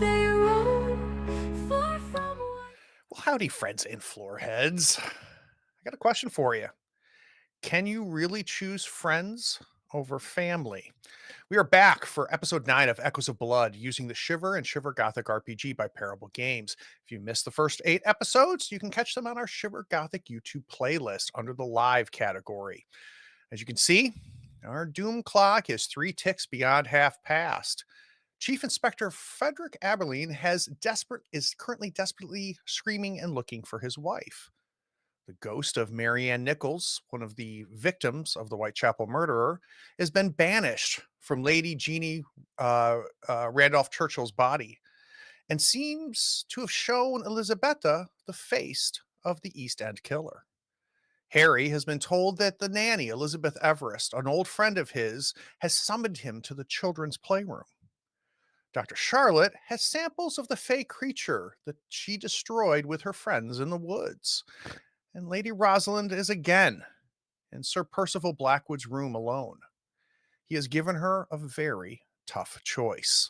they roam far from Well, howdy, friends and floorheads. I got a question for you. Can you really choose friends over family? We are back for episode 9 of Echoes of Blood using the Shiver and Shiver Gothic RPG by Parable Games. If you missed the first 8 episodes, you can catch them on our Shiver Gothic YouTube playlist under the live category. As you can see, our doom clock is 3 ticks beyond half past. Chief Inspector Frederick Aberline is currently desperately screaming and looking for his wife. The ghost of Marianne Nichols, one of the victims of the Whitechapel murderer, has been banished from Lady Jeannie Randolph Churchill's body and seems to have shown Elisabetta the face of the East End killer. Harry has been told that the nanny, Elizabeth Everest, an old friend of his, has summoned him to the children's playroom. Dr. Charlotte has samples of the fey creature that she destroyed with her friends in the woods. And Lady Rosalind is again in Sir Percival Blackwood's room alone. He has given her a very tough choice.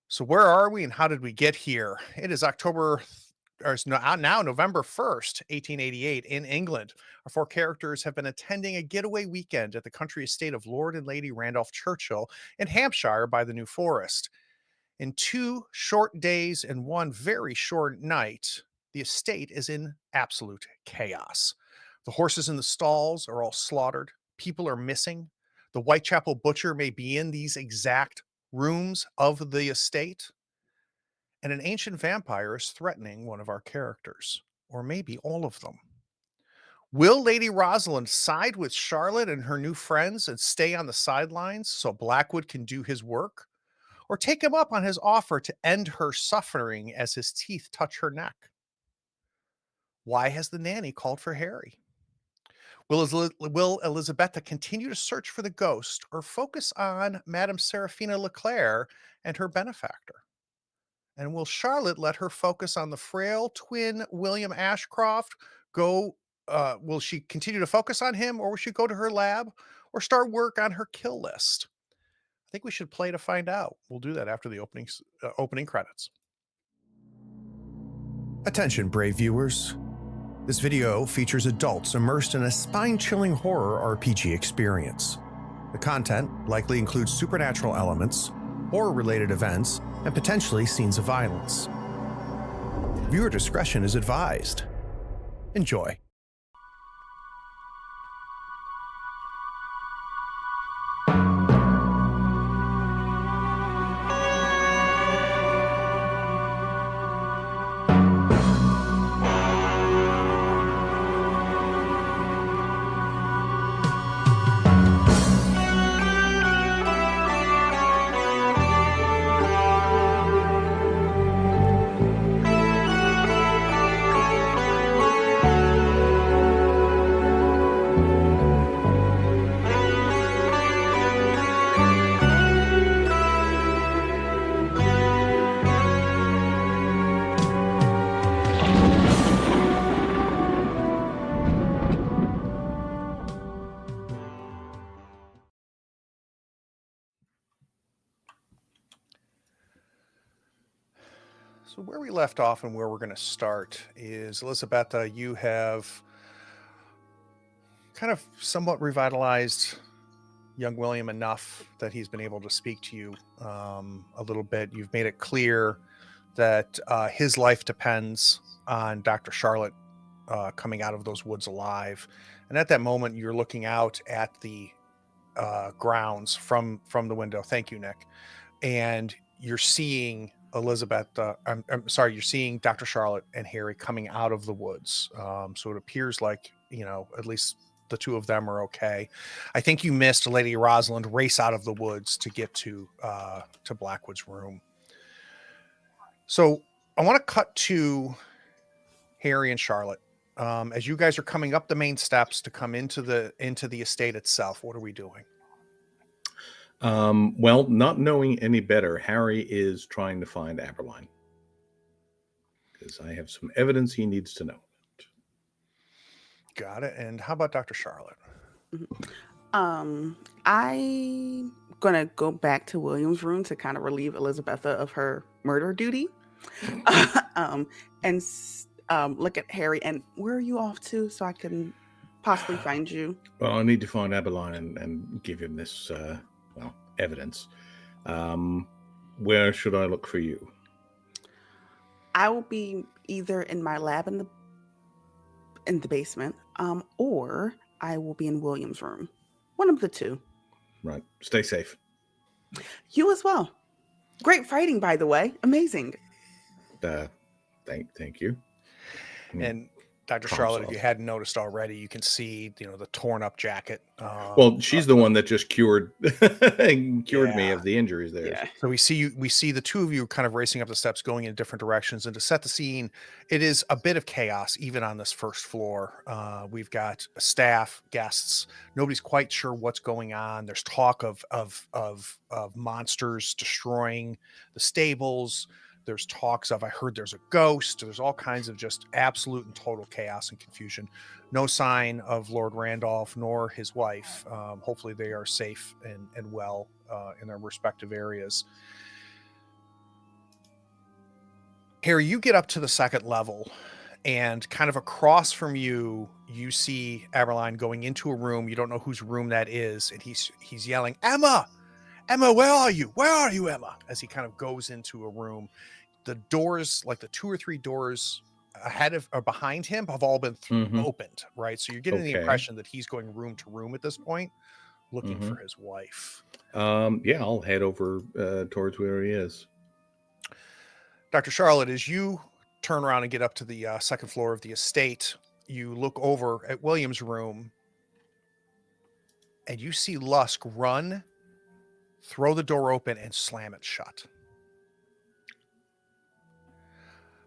So where are we and how did we get here? It is now November 1st, 1888 in England. Our 4 characters have been attending a getaway weekend at the country estate of Lord and Lady Randolph Churchill in Hampshire by the New Forest. In 2 short days and 1 very short night, the estate is in absolute chaos. The horses in the stalls are all slaughtered. People are missing. The Whitechapel butcher may be in these exact rooms of the estate. And an ancient vampire is threatening one of our characters, or maybe all of them. Will Lady Rosalind side with Charlotte and her new friends and stay on the sidelines so Blackwood can do his work? Or take him up on his offer to end her suffering as his teeth touch her neck? Why has the nanny called for Harry? Will Elisabetta continue to search for the ghost or focus on Madame Seraphina Leclerc and her benefactor? And will Charlotte let her focus on the frail twin William Ashcroft? Will she continue to focus on him, or will she go to her lab or start work on her kill list? I think we should play to find out. We'll do that after the opening credits. Attention, brave viewers. This video features adults immersed in a spine-chilling horror RPG experience. The content likely includes supernatural elements, horror-related events, and potentially scenes of violence. Viewer discretion is advised. Enjoy. So where we left off and where we're going to start is, Elisabetta, you have kind of somewhat revitalized young William enough that he's been able to speak to you a little bit. You've made it clear that his life depends on Dr. Charlotte coming out of those woods alive. And at that moment, you're looking out at the grounds from the window. Thank you, Nick. And you're seeing I'm sorry, you're seeing Dr. Charlotte and Harry coming out of the woods. So it appears like, at least the two of them are okay. I think you missed Lady Rosalind race out of the woods to get to Blackwood's room. So I want to cut to Harry and Charlotte. As you guys are coming up the main steps to come into the estate itself, what are we doing? Well, not knowing any better, Harry is trying to find Aberline because I have some evidence he needs to know. Got it. And how about Dr. Charlotte? I'm gonna go back to William's room to kind of relieve Elisabetta of her murder duty. um, look at Harry. And where are you off to so I can possibly find you? Well, I need to find Aberline and give him this, evidence. Where should I look for you? I will be either in my lab in the basement, or I will be in William's room. One of the two. Right. Stay safe. You as well. Great fighting, by the way. Amazing. Thank you. And Dr. Problem Charlotte, if solved. you hadn't noticed already, you can see, the torn up jacket. Well, she's the one that just cured me Yeah. of the injuries there. Yeah. So we see the two of you kind of racing up the steps, going in different directions. And to set the scene, it is a bit of chaos, even on this first floor. We've got staff, guests. Nobody's quite sure what's going on. There's talk of monsters destroying the stables. There's talks of, I heard there's a ghost. There's all kinds of just absolute and total chaos and confusion. No sign of Lord Randolph nor his wife. Hopefully they are safe and well in their respective areas. Harry, you get up to the second level, and kind of across from you, you see Aberline going into a room. You don't know whose room that is, and he's yelling, "Emma! Emma, where are you? Where are you, Emma?" As he kind of goes into a room. The doors, like the 2 or 3 doors ahead of or behind him, have all been opened, right? So you're getting the Okay. impression that he's going room to room at this point, looking for his wife. Yeah, I'll head over towards where he is. Dr. Charlotte, as you turn around and get up to the second floor of the estate, you look over at William's room, and you see Lusk run, throw the door open, and slam it shut.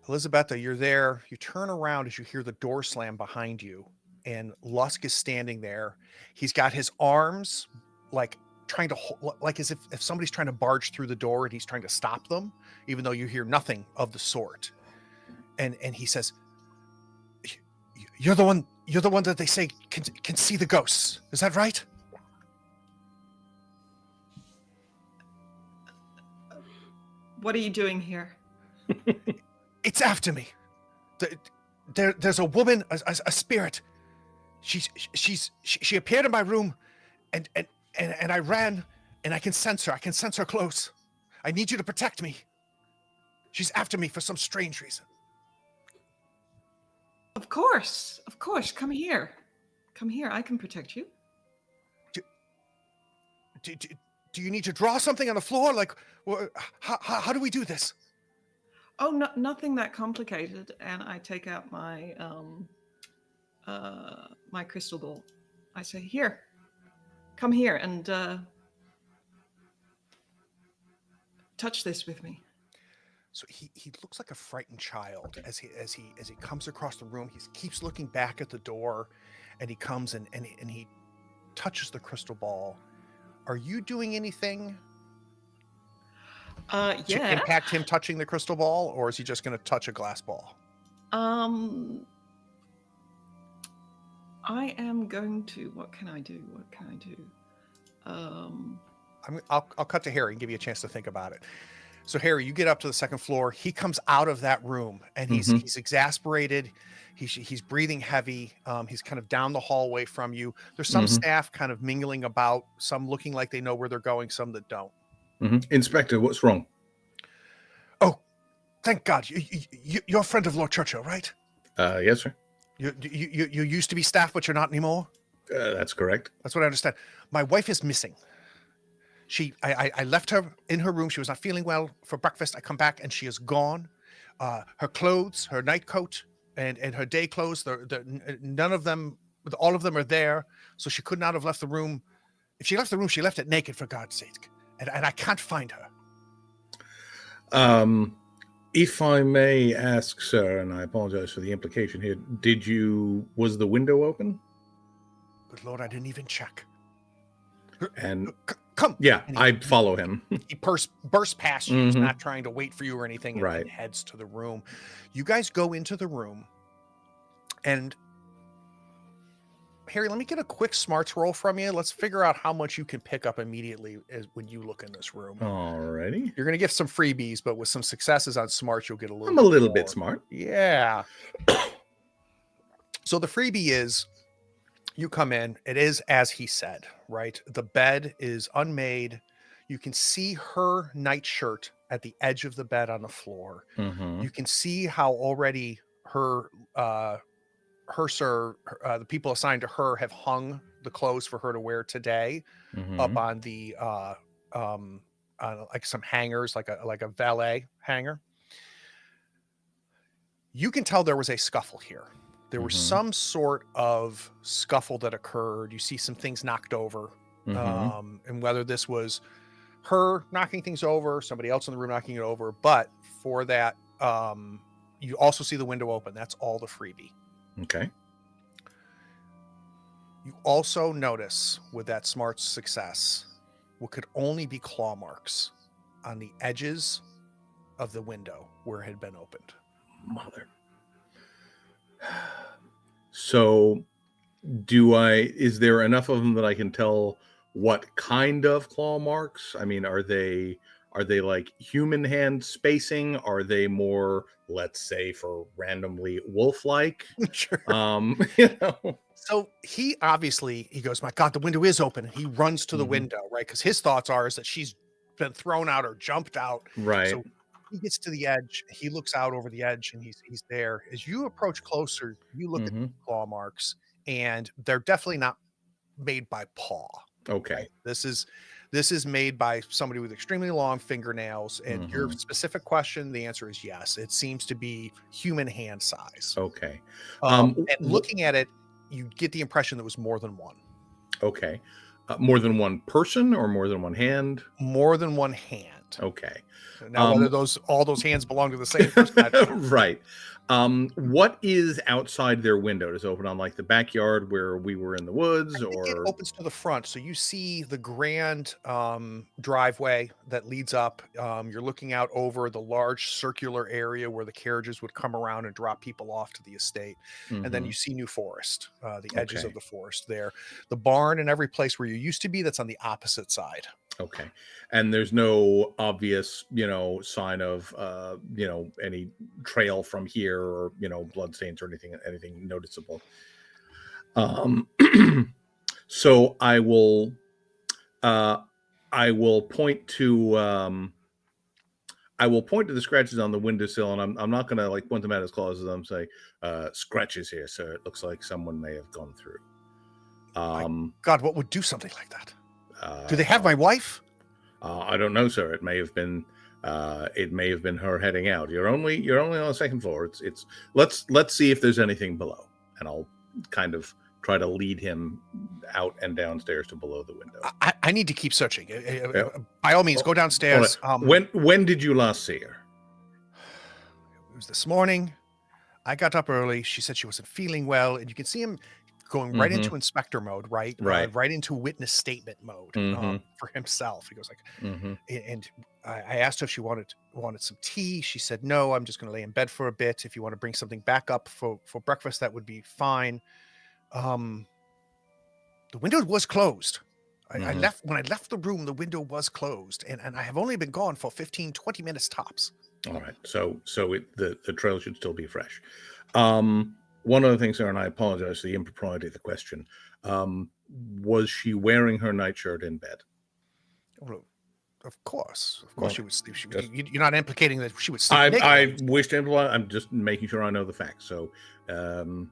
Elizabetha, you're there. You turn around as you hear the door slam behind you, and Lusk is standing there. He's got his arms like trying to like as if somebody's trying to barge through the door, and he's trying to stop them, even though you hear nothing of the sort. And he says, "You're the one that they say can see the ghosts. Is that right?" What are you doing here? It's after me. There's a woman, a spirit. She appeared in my room, and I ran, and I can sense her. I can sense her close. I need you to protect me. She's after me for some strange reason. Of course. Come here. I can protect you. Do you need to draw something on the floor? Like, how do we do this? Oh, no, nothing that complicated. And I take out my my crystal ball. I say, "Here, come here and touch this with me." So he looks like a frightened child as he comes across the room. He keeps looking back at the door, and he comes and he touches the crystal ball. Are you doing anything to Yeah. impact him touching the crystal ball, or is he just going to touch a glass ball? I am going to. What can I do? I'll cut to Harry and give you a chance to think about it. So Harry, you get up to the second floor. He comes out of that room, and he's exasperated. He's breathing heavy. He's kind of down the hallway from you. There's some staff kind of mingling about, some looking like they know where they're going, some that don't. Inspector, what's wrong? Oh, thank God. You're a friend of Lord Churchill, right? Yes, sir. You used to be staff, but you're not anymore? That's correct. That's what I understand. My wife is missing. I left her in her room. She was not feeling well for breakfast. I come back and she is gone. Her clothes, her nightcoat, and her day clothes, none of them, all of them are there. So she could not have left the room. If she left the room, she left it naked, for God's sake. And I can't find her. If I may ask, sir, and I apologize for the implication here, was the window open? Good Lord, I didn't even check. And Come. yeah, And I'd follow him. He bursts past you. He's not trying to wait for you or anything, and Right. heads to the room. You guys go into the room, and Harry, let me get a quick smarts roll from you. Let's figure out how much you can pick up immediately when you look in this room. Alrighty. You're going to get some freebies, but with some successes on smarts, you'll get a little. I'm a little more. bit smart. Yeah. So the freebie is, you come in. It is as he said, right? The bed is unmade. You can see her nightshirt at the edge of the bed on the floor. Mm-hmm. You can see how already the people assigned to her have hung the clothes for her to wear today Mm-hmm. up on the on like some hangers, like a valet hanger. You can tell there was a scuffle here. There was Mhm. some sort of scuffle that occurred. You see some things knocked over. Mhm. And whether this was her knocking things over, somebody else in the room knocking it over, but for that, you also see the window open. That's all the freebie. Okay. You also notice with that smart success, what could only be claw marks on the edges of the window where it had been opened. Mother. So, is there enough of them that I can tell what kind of claw marks? I mean, are they like human hand spacing? Are they more, let's say, for randomly wolf-like? Sure. You know. So he goes, my God, the window is open. And he runs to the Mhm. window, right? Because his thoughts is that she's been thrown out or jumped out. Right. So he gets to the edge. He looks out over the edge and he's there. As you approach closer, you look at the Mhm. claw marks, and they're definitely not made by paw. Okay. Right? This is made by somebody with extremely long fingernails. And your Mhm. specific question, the answer is yes. It seems to be human hand size. Okay. And looking at it, you get the impression there was more than one. Okay. More than one person or more than one hand? More than one hand. Okay. Now, whether all those hands belong to the same person, I don't know. Right. What is outside their window? Does it open on like the backyard where we were in the woods, I think it or? opens to the front, so you see the grand driveway that leads up. You're looking out over the large circular area where the carriages would come around and drop people off to the estate, and then Mhm. you see New Forest, the edges Okay. of the forest there, the barn and every place where you used to be. That's on the opposite side. Okay. And there's no obvious, sign of, any trail from here, or, bloodstains or anything noticeable. So I will point to, the scratches on the windowsill, and I'm not going to like point them at his claws as I'm saying, scratches here, sir. It looks like someone may have gone through. God, what would do something like that? Do they have my wife? I don't know, sir. It may have been her heading out. You're only on the second floor. It's let's see if there's anything below, and I'll kind of try to lead him out and downstairs to below the window. I need to keep searching. By all means, go downstairs. When did you last see her? It was this morning. I got up early. She said she wasn't feeling well, and you can see him going right into inspector mode, right? Right into witness statement mode for himself. He goes like, and I asked her if she wanted some tea. She said no. I'm just going to lay in bed for a bit. If you want to bring something back up for breakfast, that would be fine. The window was closed. I left when I left the room. The window was closed, and I have only been gone for 15-20 minutes tops. All right. So the trail should still be fresh. One other thing, sir, and I apologize for the impropriety of the question. Was she wearing her nightshirt in bed? Well, of course, she would sleep. You're not implicating that she would sleep naked. I wish to imply. I'm just making sure I know the facts. So, I'm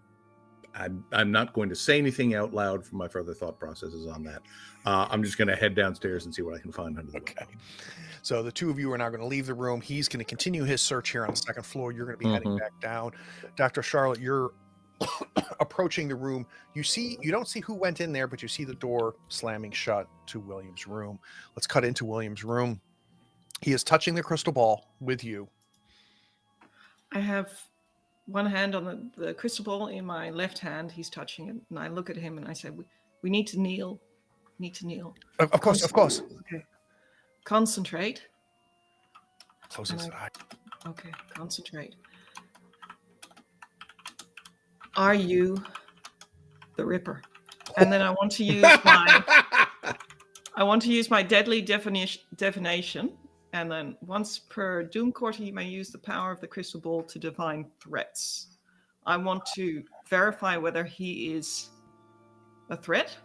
not going to say anything out loud for my further thought processes on that. I'm just going to head downstairs and see what I can find under the window. So the two of you are now going to leave the room. He's going to continue his search here on the second floor. You're going to be heading back down. Dr. Charlotte, you're approaching the room. You don't see who went in there, but you see the door slamming shut to William's room. Let's cut into William's room. He is touching the crystal ball with you. I have one hand on the crystal ball. In my left hand, he's touching it. And I look at him and I say, we need to kneel. Of course. Okay. Concentrate. Close his eye. Okay, concentrate. Are you the Ripper? And then I want to use my deadly divination. And then once per Doom Quarter, you may use the power of the crystal ball to divine threats. I want to verify whether he is a threat.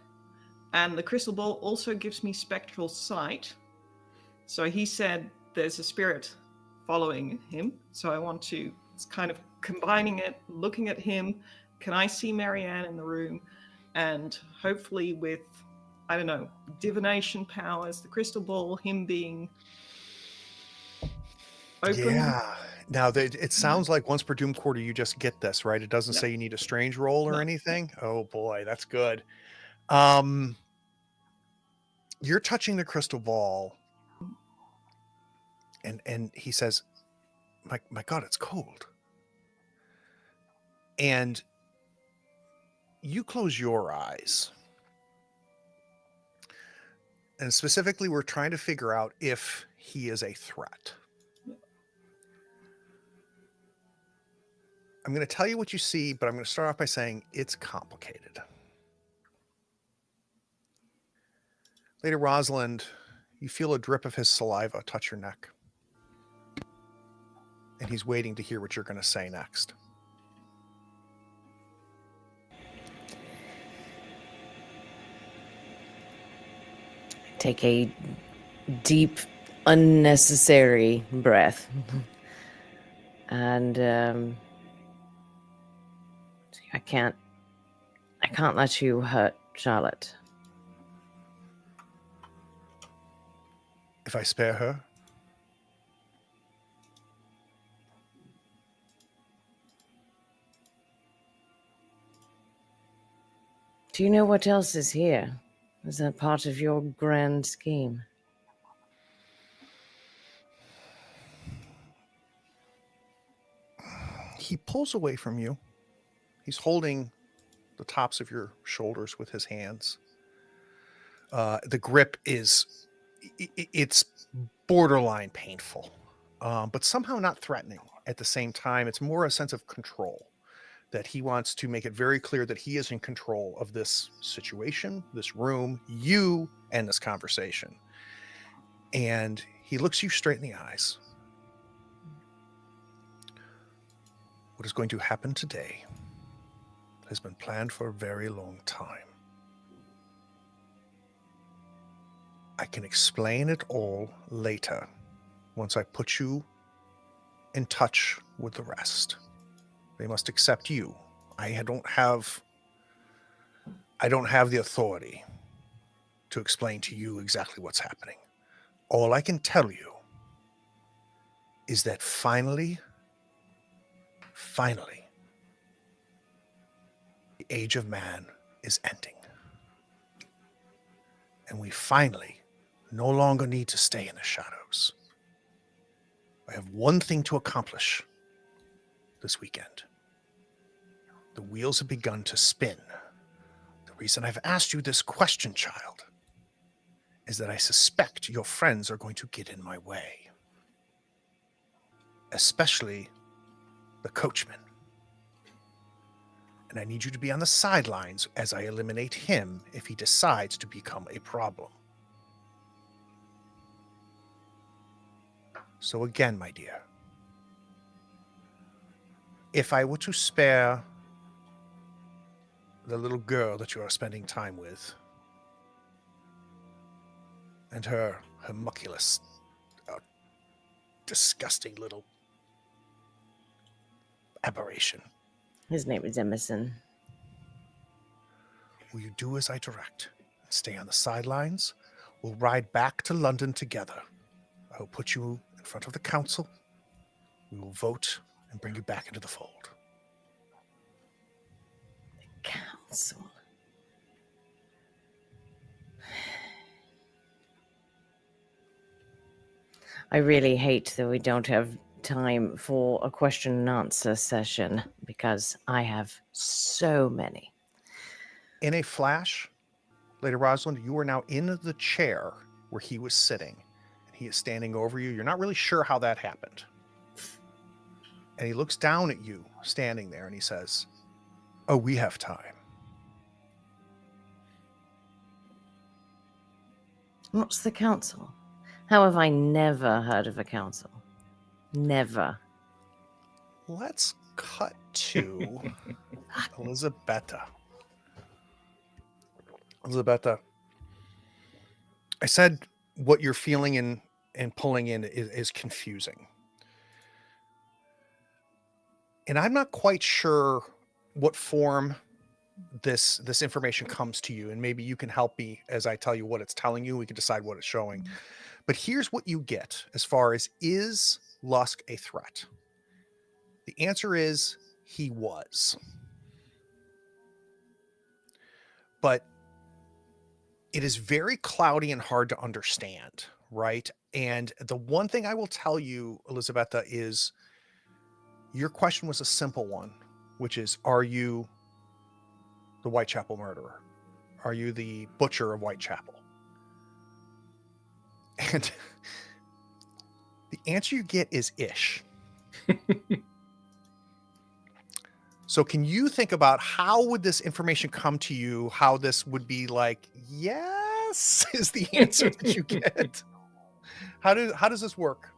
And the crystal ball also gives me spectral sight. So he said there's a spirit following him. So I want to, it's kind of combining it, looking at him. Can I see Marianne in the room? And hopefully with, I don't know, divination powers, the crystal ball, him being open. Yeah. Now, it sounds like once per Doom Quarter, you just get this, right? It doesn't say you need a strange roll or anything. Oh boy, that's good. You're touching the crystal ball, and he says, my God, it's cold. And you close your eyes. And specifically, we're trying to figure out if he is a threat. I'm going to tell you what you see, but I'm going to start off by saying it's complicated. Lady Rosalind, you feel a drip of his saliva touch your neck. And he's waiting to hear what you're going to say next. Take a deep, unnecessary breath. And I can't let you hurt Charlotte. If I spare her, Do you know what else is here? Is that part of your grand scheme? he pulls away from you. He's holding the tops of your shoulders with his hands. The grip is, it's borderline painful, but somehow not threatening at the same time. It's more a sense of control, that he wants to make it very clear that he is in control of this situation, this room, you, and this conversation. And he looks you straight in the eyes. What is going to happen today has been planned for a very long time. I can explain it all later, once I put you in touch with the rest. They must accept you. I don't have the authority to explain to you exactly what's happening. All I can tell you is that finally, the age of man is ending. And we finally no longer need to stay in the shadows. I have one thing to accomplish this weekend. The wheels have begun to spin. The reason I've asked you this question, child, is that I suspect your friends are going to get in my way. Especially the coachman. And I need you to be on the sidelines as I eliminate him if he decides to become a problem. So again, my dear, if I were to spare the little girl that you are spending time with and her homunculus, disgusting little aberration, His name is Emerson. will you do as I direct? Stay on the sidelines. We'll ride back to London together. I will put you in front of the council. We will vote and bring you back into the fold. Council. I really hate that we don't have time for a question and answer session because I have so many. In a flash, Lady Rosalind, you are now in the chair where he was sitting. And he is standing over you. You're not really sure how that happened. And he looks down at you, standing there, and he says, "Oh, we have time." What's the council? How have I never heard of a council? Never. Let's cut to Elizabetta. Elizabetta, I said what you're feeling and pulling in is confusing. And I'm not quite sure what form this information comes to you, and maybe you can help me as I tell you what it's telling you. We can decide what it's showing. But here's what you get as far as, is Lusk a threat? The answer is he was. But it is very cloudy and hard to understand, right? And the one thing I will tell you, Elizabetta, is your question was a simple one, which is, are you the Whitechapel murderer? Are you the butcher of Whitechapel? And the answer you get is ish. So can you think about how would this information come to you? How this would be like, yes, is the answer that you get. How does this work?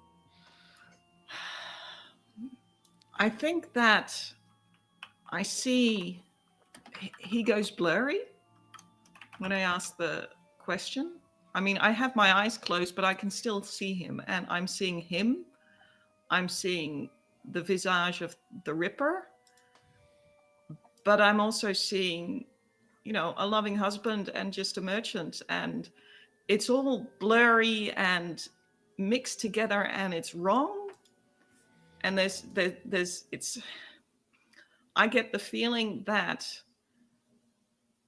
I think that I see he goes blurry when I ask the question. I mean, I have my eyes closed, but I can still see him, and I'm seeing him. I'm seeing the visage of the Ripper, but I'm also seeing, a loving husband and just a merchant, and it's all blurry and mixed together, and it's wrong. And I get the feeling that,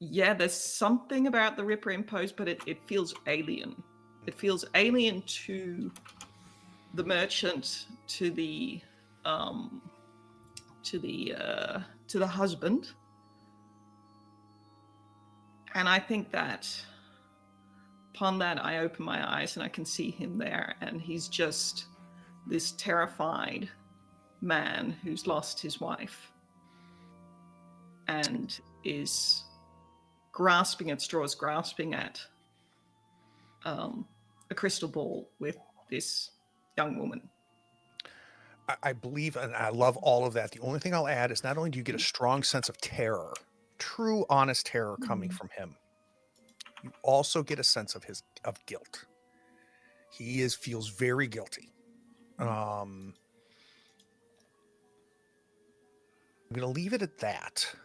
yeah, there's something about the Ripper imposed, but it feels alien. It feels alien to the merchant, to the husband. And I think that upon that, I open my eyes and I can see him there, and he's just this terrified man who's lost his wife and is grasping at straws, grasping at a crystal ball with this young woman. I believe, and I love all of that. The only thing I'll add is not only do you get a strong sense of terror, true, honest terror coming from him, you also get a sense of guilt. He feels very guilty. I'm going to leave it at that.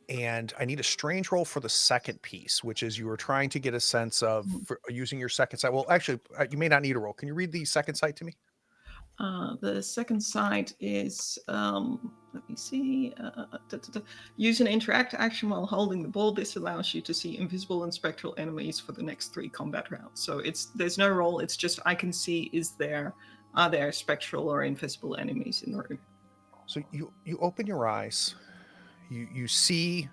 And I need a strange roll for the second piece, which is you were trying to get a sense of using your second sight. Well, actually, you may not need a roll. Can you read the second sight to me? The second sight is, let me see, use an interact action while holding the ball. This allows you to see invisible and spectral enemies for the next 3 combat rounds. So there's no roll. It's just I can see, are there spectral or invisible enemies in the room? So you open your eyes. You see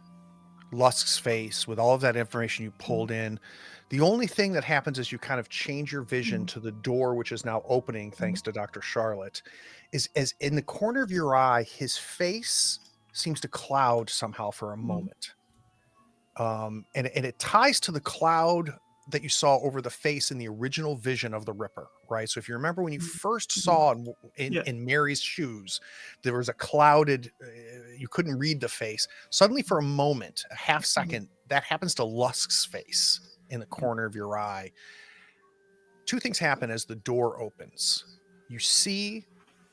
Lusk's face with all of that information you pulled in. The only thing that happens is you kind of change your vision to the door, which is now opening thanks to Dr. Charlotte, is as in the corner of your eye, his face seems to cloud somehow for a moment. And it ties to the cloud that you saw over the face in the original vision of the Ripper, right? So if you remember when you first saw in Mary's shoes, there was a clouded, you couldn't read the face. Suddenly for a moment, a half second, that happens to Lusk's face in the corner of your eye. 2 things happen as the door opens. You see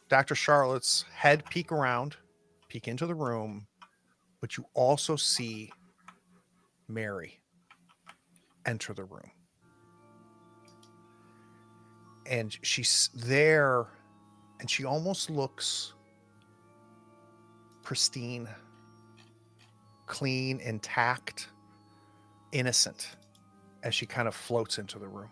Dr. Charlotte's head peek into the room, but you also see Mary enter the room. And she's there, and she almost looks pristine, clean, intact, innocent as she kind of floats into the room.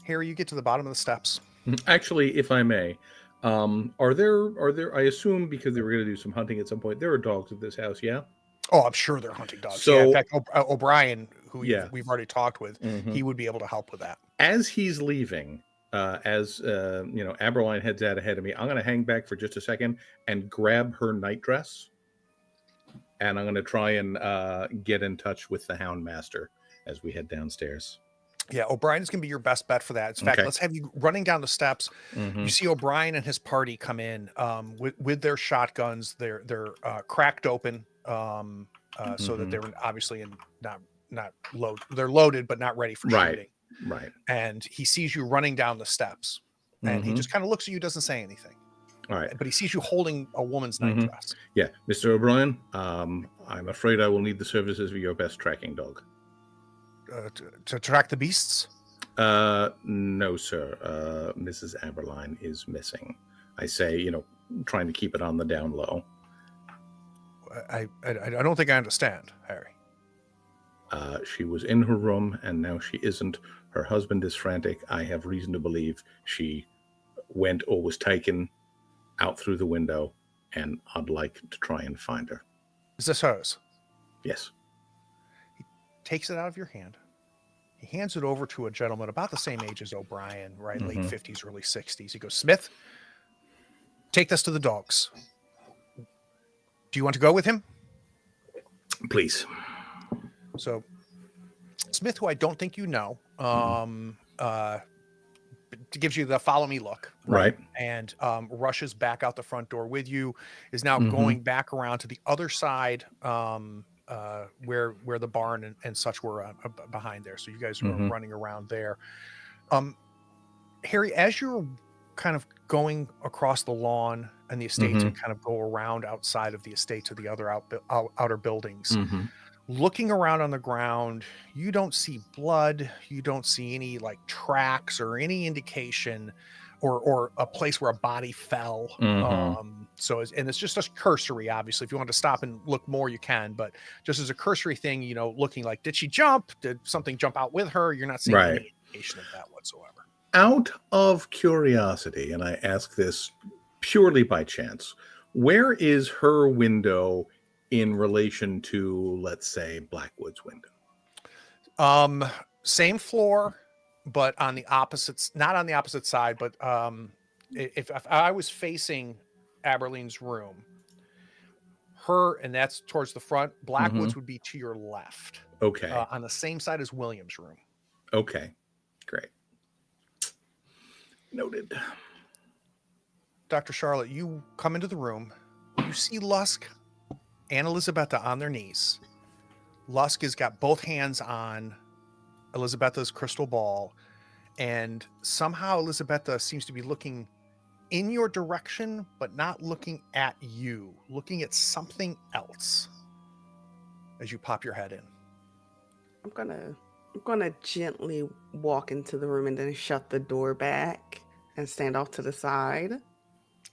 Harry, you get to the bottom of the steps. Actually, if I may, are there, I assume because they were going to do some hunting at some point, there are dogs at this house, yeah? Oh, I'm sure they're hunting dogs. So, yeah, in fact, O'Brien, who Yeah. we've already talked with, he would be able to help with that. As he's leaving, Aberline heads out ahead of me. I'm going to hang back for just a second and grab her nightdress and I'm going to try and get in touch with the Hound Master as we head downstairs. Yeah, O'Brien is going to be your best bet for that. In fact, Okay. let's have you running down the steps. Mhm. You see O'Brien and his party come in with their shotguns. They're cracked open so that they're obviously not load. They're loaded but not ready for shooting. Right. And he sees you running down the steps, and he Mhm. just kind of looks at you, doesn't say anything. All right. But he sees you holding a woman's Mhm. nightdress. Yeah, Mr. O'Brien, I'm afraid I will need the services of your best tracking dog. To track the beasts. No, sir. Mrs. Aberline is missing. I say, trying to keep it on the down low. I don't think I understand, Harry. She was in her room, and now she isn't. Her husband is frantic. I have reason to believe she went or was taken out through the window, and I'd like to try and find her. Is this hers? Yes. Takes it out of your hand. He hands it over to a gentleman about the same age as O'Brien, right? Late 50s, early 60s. He goes, Smith, take this to the dogs. Do you want to go with him? Please. So Smith, who I don't think you know, gives you the follow me look. Right. And rushes back out the front door with you, is now going back around to the other side where the barn and such were behind there. So you guys are running around there. Harry, as you're kind of going across the lawn and the estates and kind of go around outside of the estate to the other outer buildings, looking around on the ground, you don't see blood. You don't see any like tracks or any indication or a place where a body fell. And it's just a cursory, obviously. If you want to stop and look more, you can, but just as a cursory thing, looking like, did she jump? Did something jump out with her? You're not seeing any indication of that whatsoever. Out of curiosity, and I ask this purely by chance, where is her window in relation to, let's say, Blackwood's window? Same floor, but on the opposite, not on the opposite side, but if I was facing Aberline's room, and that's towards the front, Blackwood's would be to your left. Okay. On the same side as William's room. Okay, great. Noted. Dr. Charlotte, you come into the room, you see Lusk and Elizabetha on their knees. Lusk has got both hands on Elizabetha's crystal ball, and somehow Elizabetha seems to be looking in your direction, but not looking at you, looking at something else as you pop your head in. I'm gonna gently walk into the room and then shut the door back and stand off to the side.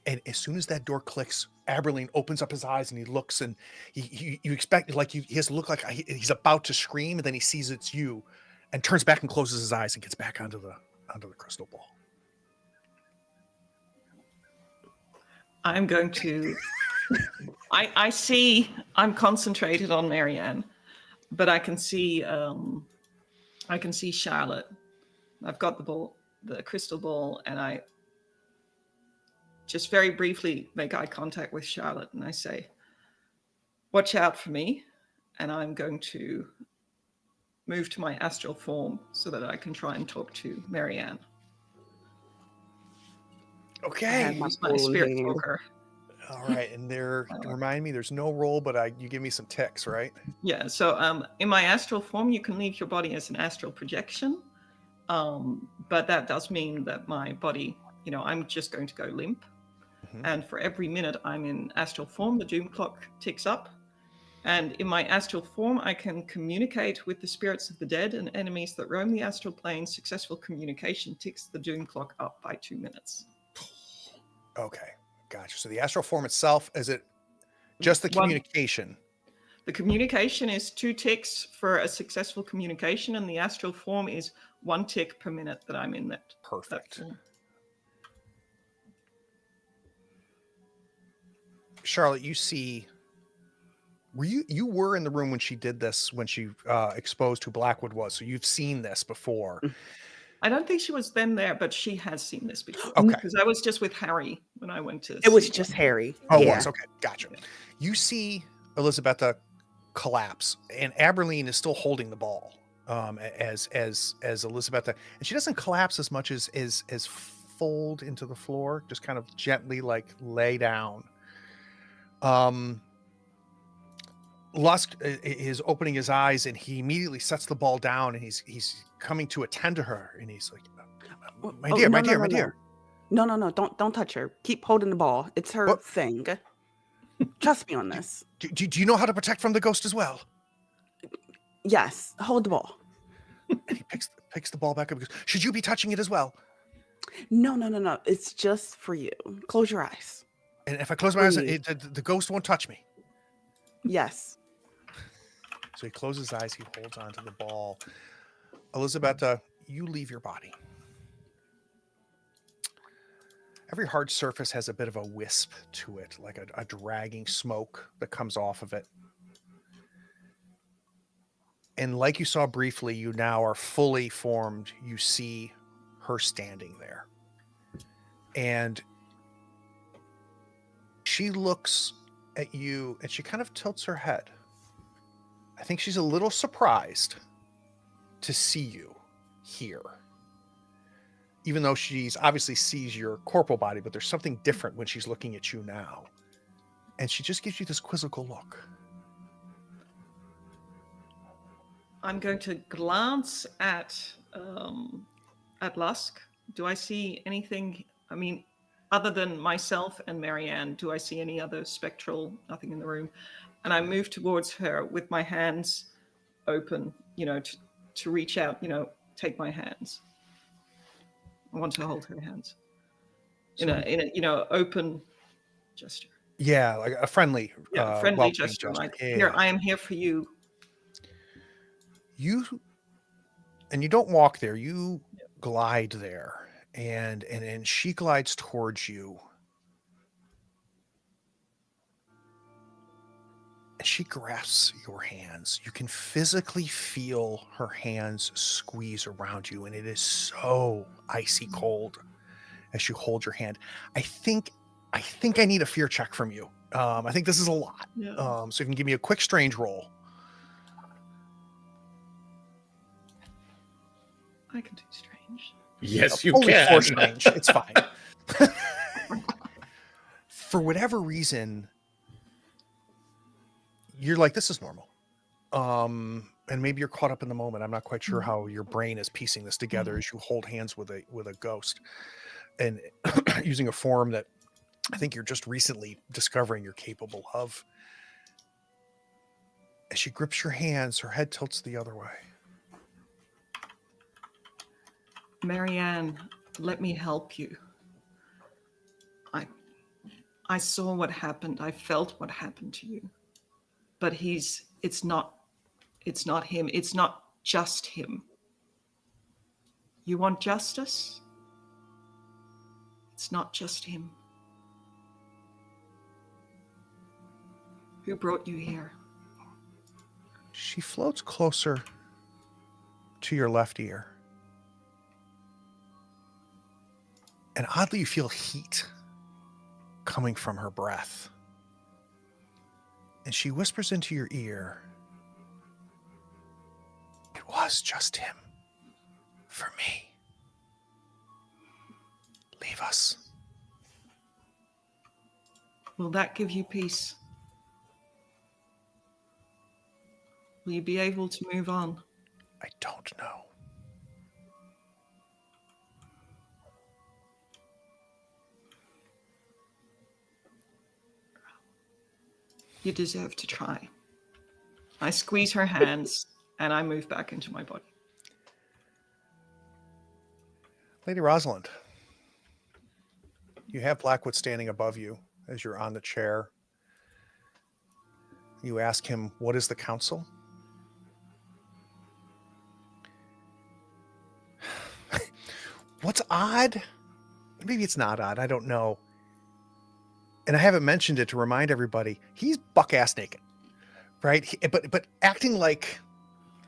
And as soon as that door clicks, Aberline opens up his eyes and he looks, and you expect he has to look like he's about to scream, and then he sees it's you, and turns back and closes his eyes and gets back onto the crystal ball. I'm going to. I'm concentrated on Marianne, but I can see Charlotte. I've got the crystal ball, and I just very briefly make eye contact with Charlotte, and I say, watch out for me. And I'm going to move to my astral form so that I can try and talk to Marianne. Okay. Use my spirit talker. All right. And remind me, there's no roll, but you give me some ticks, right? Yeah. So in my astral form, you can leave your body as an astral projection. But that does mean that my body, I'm just going to go limp. And for every minute I'm in astral form, the doom clock ticks up. And in my astral form, I can communicate with the spirits of the dead and enemies that roam the astral plane. Successful communication ticks the doom clock up by 2 minutes. Okay. Gotcha. So the astral form itself, is it just the communication? The communication is 2 ticks for a successful communication, and the astral form is 1 tick per minute that I'm in that. Perfect. Charlotte, you see, you were in the room when she did this, when she exposed who Blackwood was, so you've seen this before. I don't think she was then there, but she has seen this before. Okay. Because I was just with Harry when I went to. It was just Harry. Oh, yeah. It was. Okay. Gotcha. You see Elizabetta collapse, and Aberline is still holding the ball as Elizabetta, and she doesn't collapse as much as fold into the floor, just kind of gently like lay down. Lusk is opening his eyes, and he immediately sets the ball down, and he's coming to attend to her, and he's like, my dear, my dear. No, don't touch her. Keep holding the ball. It's her What? thing. Trust me on this. Do you know how to protect from the ghost as well? Yes, hold the ball. And he picks the ball back up. He goes, should you be touching it as well? No. It's just for you. Close your eyes. And if I close my eyes, Breathe. the ghost won't touch me. Yes. So he closes his eyes. He holds onto the ball. Elizabetta, you leave your body. Every hard surface has a bit of a wisp to it, like a dragging smoke that comes off of it. And like you saw briefly, you now are fully formed. You see her standing there. And she looks at you, and she kind of tilts her head. I think she's a little surprised to see you here. Even though she's obviously sees your corporal body, but there's something different when she's looking at you now. And she just gives you this quizzical look. I'm going to glance at Lusk. Do I see anything? I mean, other than myself and Marianne, do I see any other spectral? Nothing in the room. And I move towards her with my hands open, to reach out, take my hands. I want to hold her hands in a open gesture. Yeah, like a friendly, friendly welcoming gesture. Like, Yeah. here, I am here for you. You don't walk there. You glide there, and she glides towards you. And she grasps your hands. You can physically feel her hands squeeze around you, and it is so icy cold as you hold your hand. I think I need a fear check from you. I think this is a lot. Yeah. So you can give me a quick strange roll. I can do strange. Yes, you Only can. 4 strange. It's fine. For whatever reason, you're like, this is normal. And maybe you're caught up in the moment. I'm not quite sure how your brain is piecing this together as you hold hands with a ghost and using a form that I think you're just recently discovering you're capable of. As she grips your hands, her head tilts the other way. Marianne, let me help you. I saw what happened. I felt what happened to you. But it's not him. It's not just him. You want justice? It's not just him. Who brought you here? She floats closer to your left ear. And oddly, you feel heat coming from her breath. And she whispers into your ear, it was just him. For me. Leave us. Will that give you peace? Will you be able to move on? I don't know. You deserve to try. I squeeze her hands and I move back into my body. Lady Rosalind, you have Blackwood standing above you as you're on the chair. You ask him, what is the council? What's odd? Maybe it's not odd. I don't know. And I haven't mentioned it to remind everybody. He's buck-ass naked, right? But acting like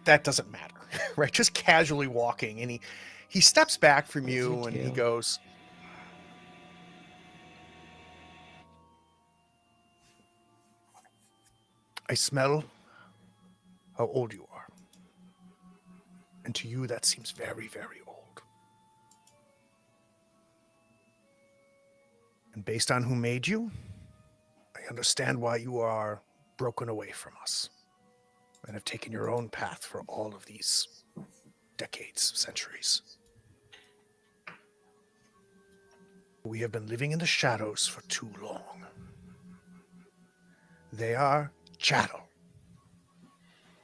that doesn't matter, right? Just casually walking. And he steps back from you and he goes, I smell how old you are. And to you, that seems very, very old. And based on who made you, I understand why you are broken away from us and have taken your own path for all of these decades, centuries. We have been living in the shadows for too long. They are chattel,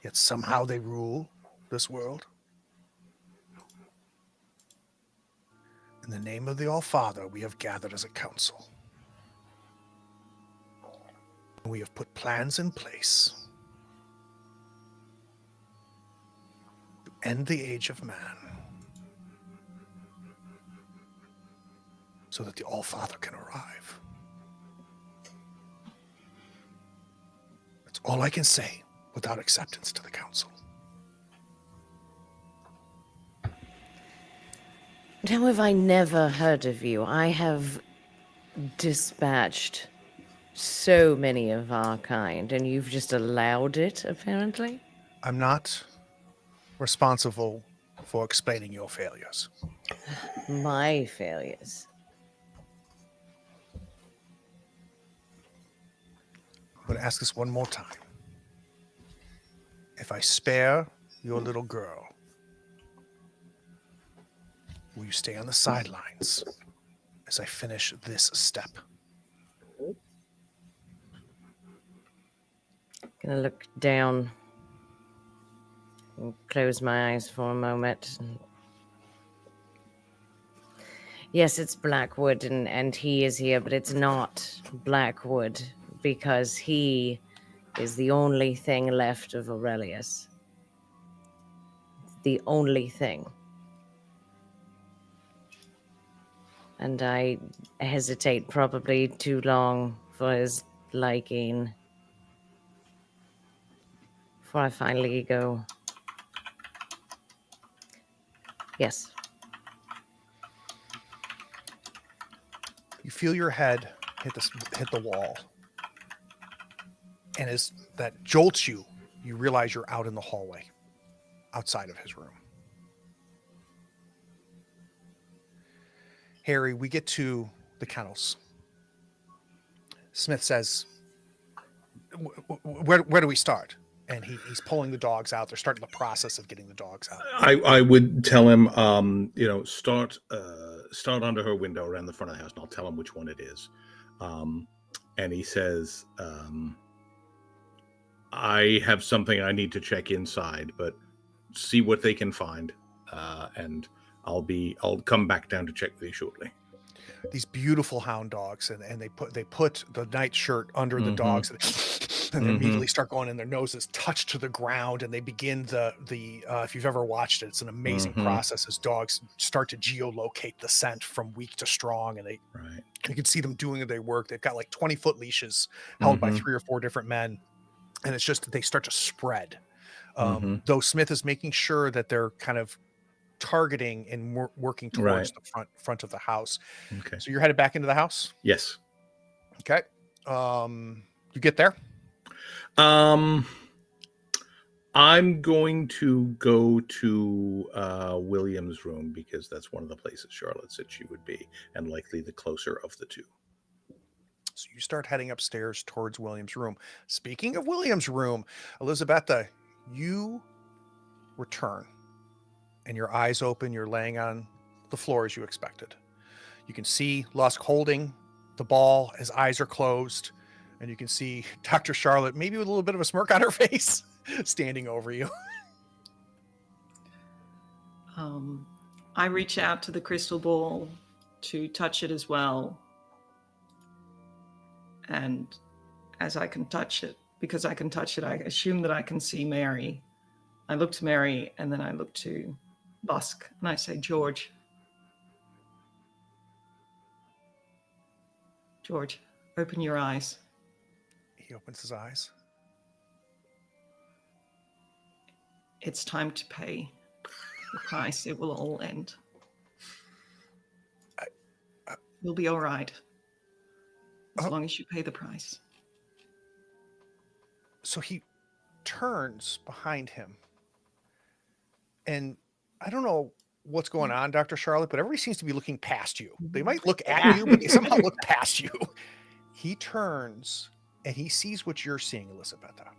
yet somehow they rule this world. In the name of the All-Father, we have gathered as a council. We have put plans in place to end the age of man so that the All-Father can arrive. That's all I can say without acceptance to the council. How have I never heard of you? I have dispatched so many of our kind, and you've just allowed it, apparently? I'm not responsible for explaining your failures. My failures. I'm going to ask this one more time. If I spare your little girl, will you stay on the sidelines as I finish this step? Gonna look down and close my eyes for a moment. Yes, it's Blackwood, and he is here, but it's not Blackwood because he is the only thing left of Aurelius. The only thing. And I hesitate probably too long for his liking. Before I finally go. Yes. You feel your head hit the wall. And as that jolts you, you realize you're out in the hallway, outside of his room. Harry, we get to the kennels. Smith says, where do we start? And he's pulling the dogs out. They're starting the process of getting the dogs out. I would tell him, start under her window around the front of the house, and I'll tell him which one it is. And he says, I have something I need to check inside, but see what they can find, and I'll come back down to check with you shortly. These beautiful hound dogs, and they put the nightshirt under the dogs, and they immediately start going, and their noses touch to the ground, and they begin the if you've ever watched it, it's an amazing process as dogs start to geolocate the scent from weak to strong, and you can see them doing their work. They've got like 20-foot leashes held by 3 or 4 different men, and it's just they start to spread. Though Smith is making sure that they're kind of targeting and working towards the front of the house. Okay. So you're headed back into the house? Yes. Okay. You get there? I'm going to go to William's room because that's one of the places Charlotte said she would be, and likely the closer of the two. So you start heading upstairs towards William's room. Speaking of William's room, Elizabetha, you return. And your eyes open, you're laying on the floor as you expected. You can see Lusk holding the ball, his eyes are closed, and you can see Dr. Charlotte, maybe with a little bit of a smirk on her face, standing over you. I reach out to the crystal ball to touch it as well. And as I can touch it, because I can touch it, I assume that I can see Mary. I look to Mary, and then I look to Lusk, and I say, George, open your eyes. He opens his eyes. It's time to pay the price. It will all end. You'll be all right as long as you pay the price. So he turns behind him, and I don't know what's going on, Dr. Charlotte, but everybody seems to be looking past you. They might look at Yeah. you, but they somehow look past you. He turns and he sees what you're seeing, Elisabetta,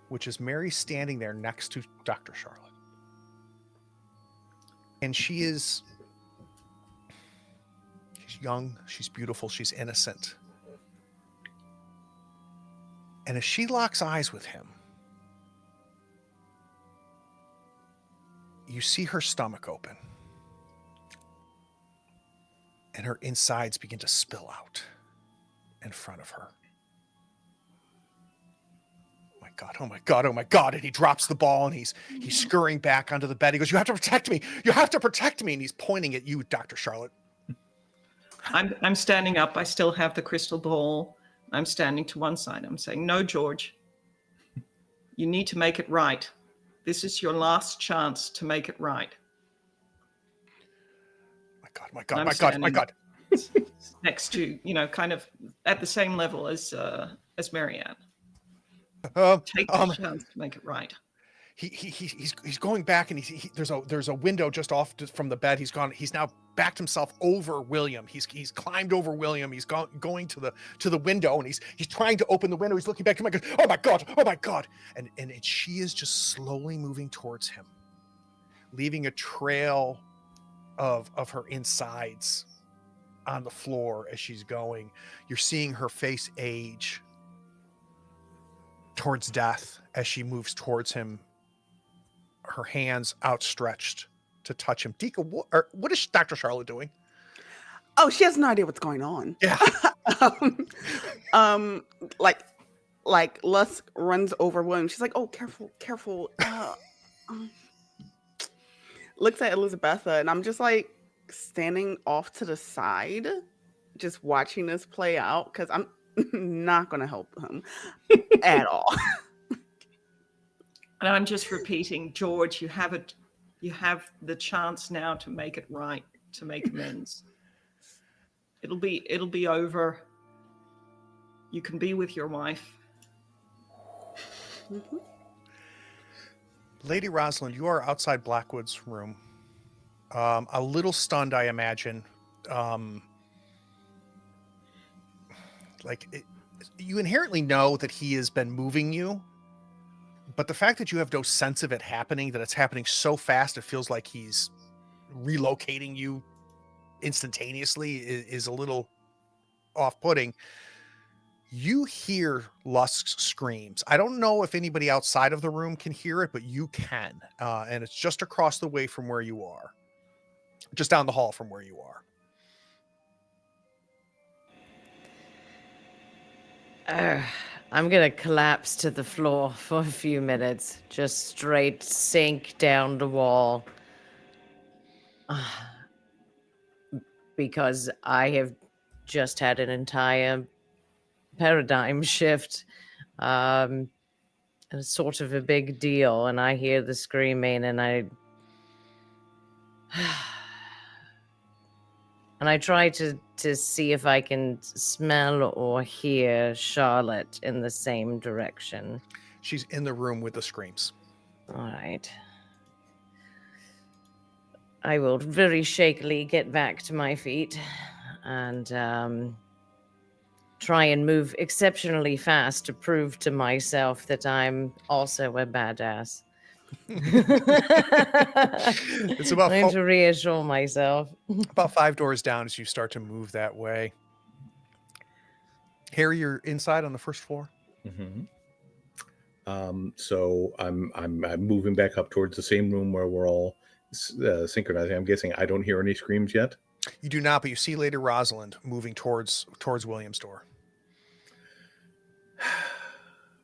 which is Mary standing there next to Dr. Charlotte. And she's young, she's beautiful, she's innocent. And as she locks eyes with him, you see her stomach open. And her insides begin to spill out in front of her. Oh my God, oh my God, oh my God. And he drops the ball and he's scurrying back onto the bed. He goes, "You have to protect me. You have to protect me." And he's pointing at you, Dr. Charlotte. I'm standing up. I still have the crystal ball. I'm standing to one side. I'm saying, "No, George. You need to make it right. This is your last chance to make it right." My God, my God, I'm my God, my standing God. Next to, kind of at the same level as Marianne. Take the chance to make it right. He's going back, and there's a window just off from the bed. He's now backed himself over William. He's climbed over William. He's going to the window, and he's trying to open the window. He's looking back to him and goes, "Oh my God, oh my God." And she is just slowly moving towards him, leaving a trail of her insides on the floor as she's going. You're seeing her face age towards death as she moves towards him, her hands outstretched to touch him. Dika, what is Dr. Charlotte doing? Oh, she has no idea what's going on. Yeah. Like Lusk runs over William. She's like, "Oh, careful, careful." Looks at Elisabetta, and I'm just like standing off to the side, just watching this play out because I'm not going to help him at all. And I'm just repeating, George, you have the chance now to make it right, to make amends. It'll be over. You can be with your wife. Mhm. Lady Rosalind, you are outside Blackwood's room. A little stunned, I imagine. You inherently know that he has been moving you, but the fact that you have no sense of it happening, that it's happening so fast, it feels like he's relocating you instantaneously, is a little off-putting. You hear Lusk's screams. I don't know if anybody outside of the room can hear it, but you can. And it's just across the way from where you are. Just down the hall from where you are. I'm going to collapse to the floor for a few minutes. Just straight sink down the wall. Because I have just had an entire paradigm shift. And it's sort of a big deal. And I hear the screaming, and I try to see if I can smell or hear Charlotte in the same direction. She's in the room with the screams. All right. I will very shakily get back to my feet and try and move exceptionally fast to prove to myself that I'm also a badass. It's about trying to reassure myself. about 5 doors down as you start to move that way. Harry, you're inside on the first floor. Mm-hmm. So I'm moving back up towards the same room where we're all synchronizing. I'm guessing I don't hear any screams yet. You do not, but you see Lady Rosalind moving towards William's door.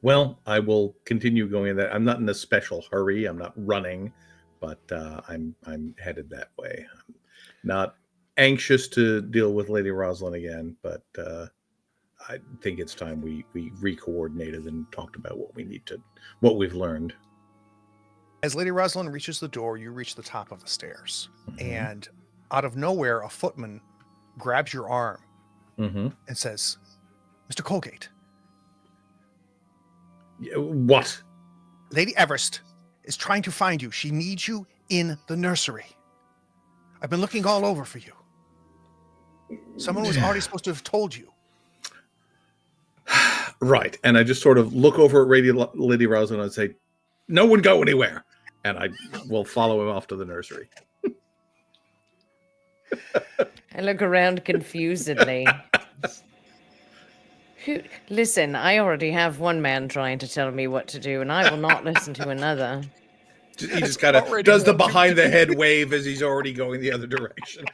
Well, I will continue going in that. I'm not in a special hurry. I'm not running, but I'm headed that way. I'm not anxious to deal with Lady Rosalind again, but I think it's time we re-coordinated and talked about what we've learned. As Lady Rosalind reaches the door, you reach the top of the stairs, Mm-hmm. and out of nowhere, a footman grabs your arm Mm-hmm. and says, "Mr. Colgate." What? Lady Everest is trying to find you. She needs you in the nursery. I've been looking all over for you. Someone was already supposed to have told you. Right. And I just sort of look over at Lady Rosalind and say, no one go anywhere. And I will follow him off to the nursery. I look around confusedly. Listen, I already have one man trying to tell me what to do, and I will not listen to another. He just kind of does the behind the head wave as he's already going the other direction.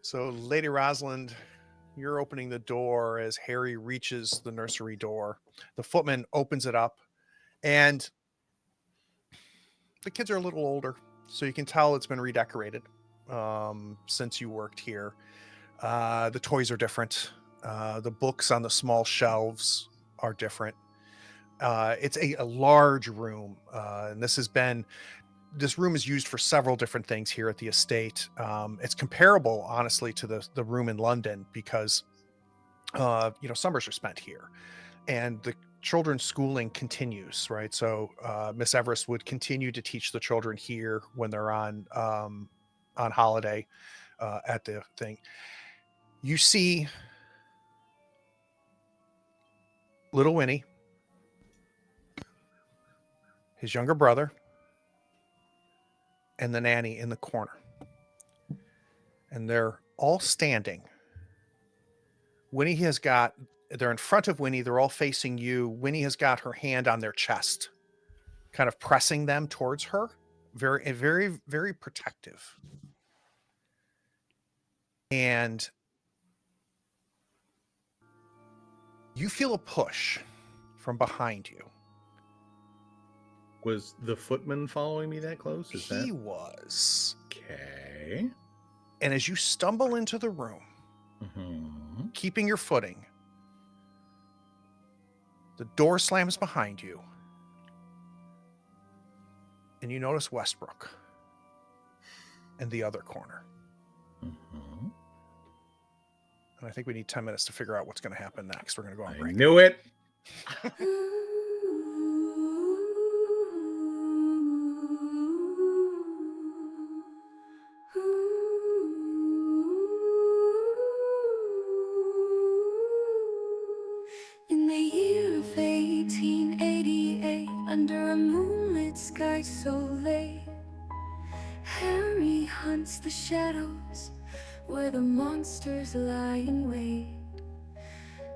So, Lady Rosalind, you're opening the door as Harry reaches the nursery door. The footman opens it up, and the kids are a little older, so you can tell it's been redecorated since you worked here. The toys are different. The books on the small shelves are different. It's a large room, and this room is used for several different things here at the estate. It's comparable, honestly, to the room in London because, summers are spent here, and the children's schooling continues, right? So Miss Everest would continue to teach the children here when they're on holiday at the thing. You see little Winnie, his younger brother, and the nanny in the corner. And they're all standing. They're in front of Winnie. They're all facing you. Winnie has got her hand on their chest, kind of pressing them towards her. Very, very, very protective. And you feel a push from behind you. Was the footman following me that close? He was. Okay. And as you stumble into the room, keeping your footing, the door slams behind you, and you notice Westbrook in the other corner. And I think we need 10 minutes to figure out what's going to happen next. We're going to go on break. I knew it. In the year of 1888, under a moonlit sky so late, Harry hunts the shadows where the monsters lie in wait.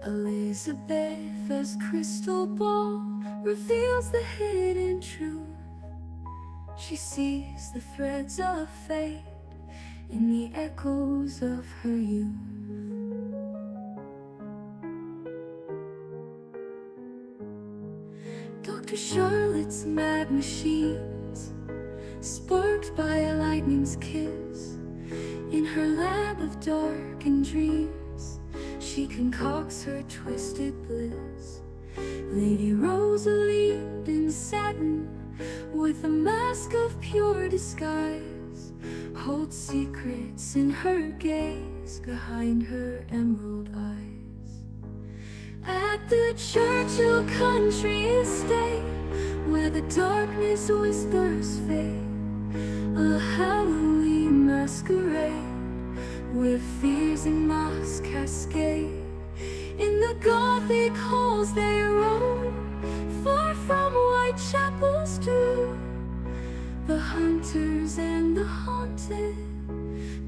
Elizabeth's crystal ball reveals the hidden truth. She sees the threads of fate in the echoes of her youth. Dr. Charlotte's mad machines, sparked by a lightning's kiss. In her lab of darkened dreams, she concocts her twisted bliss. Lady Rosalind in satin, with a mask of pure disguise, holds secrets in her gaze behind her emerald eyes. At the Churchill country estate, where the darkness whispers fate, a Halloween masquerade, where fears and masks cascade. In the Gothic halls they roam, far from Whitechapel's tomb. The hunters and the haunted,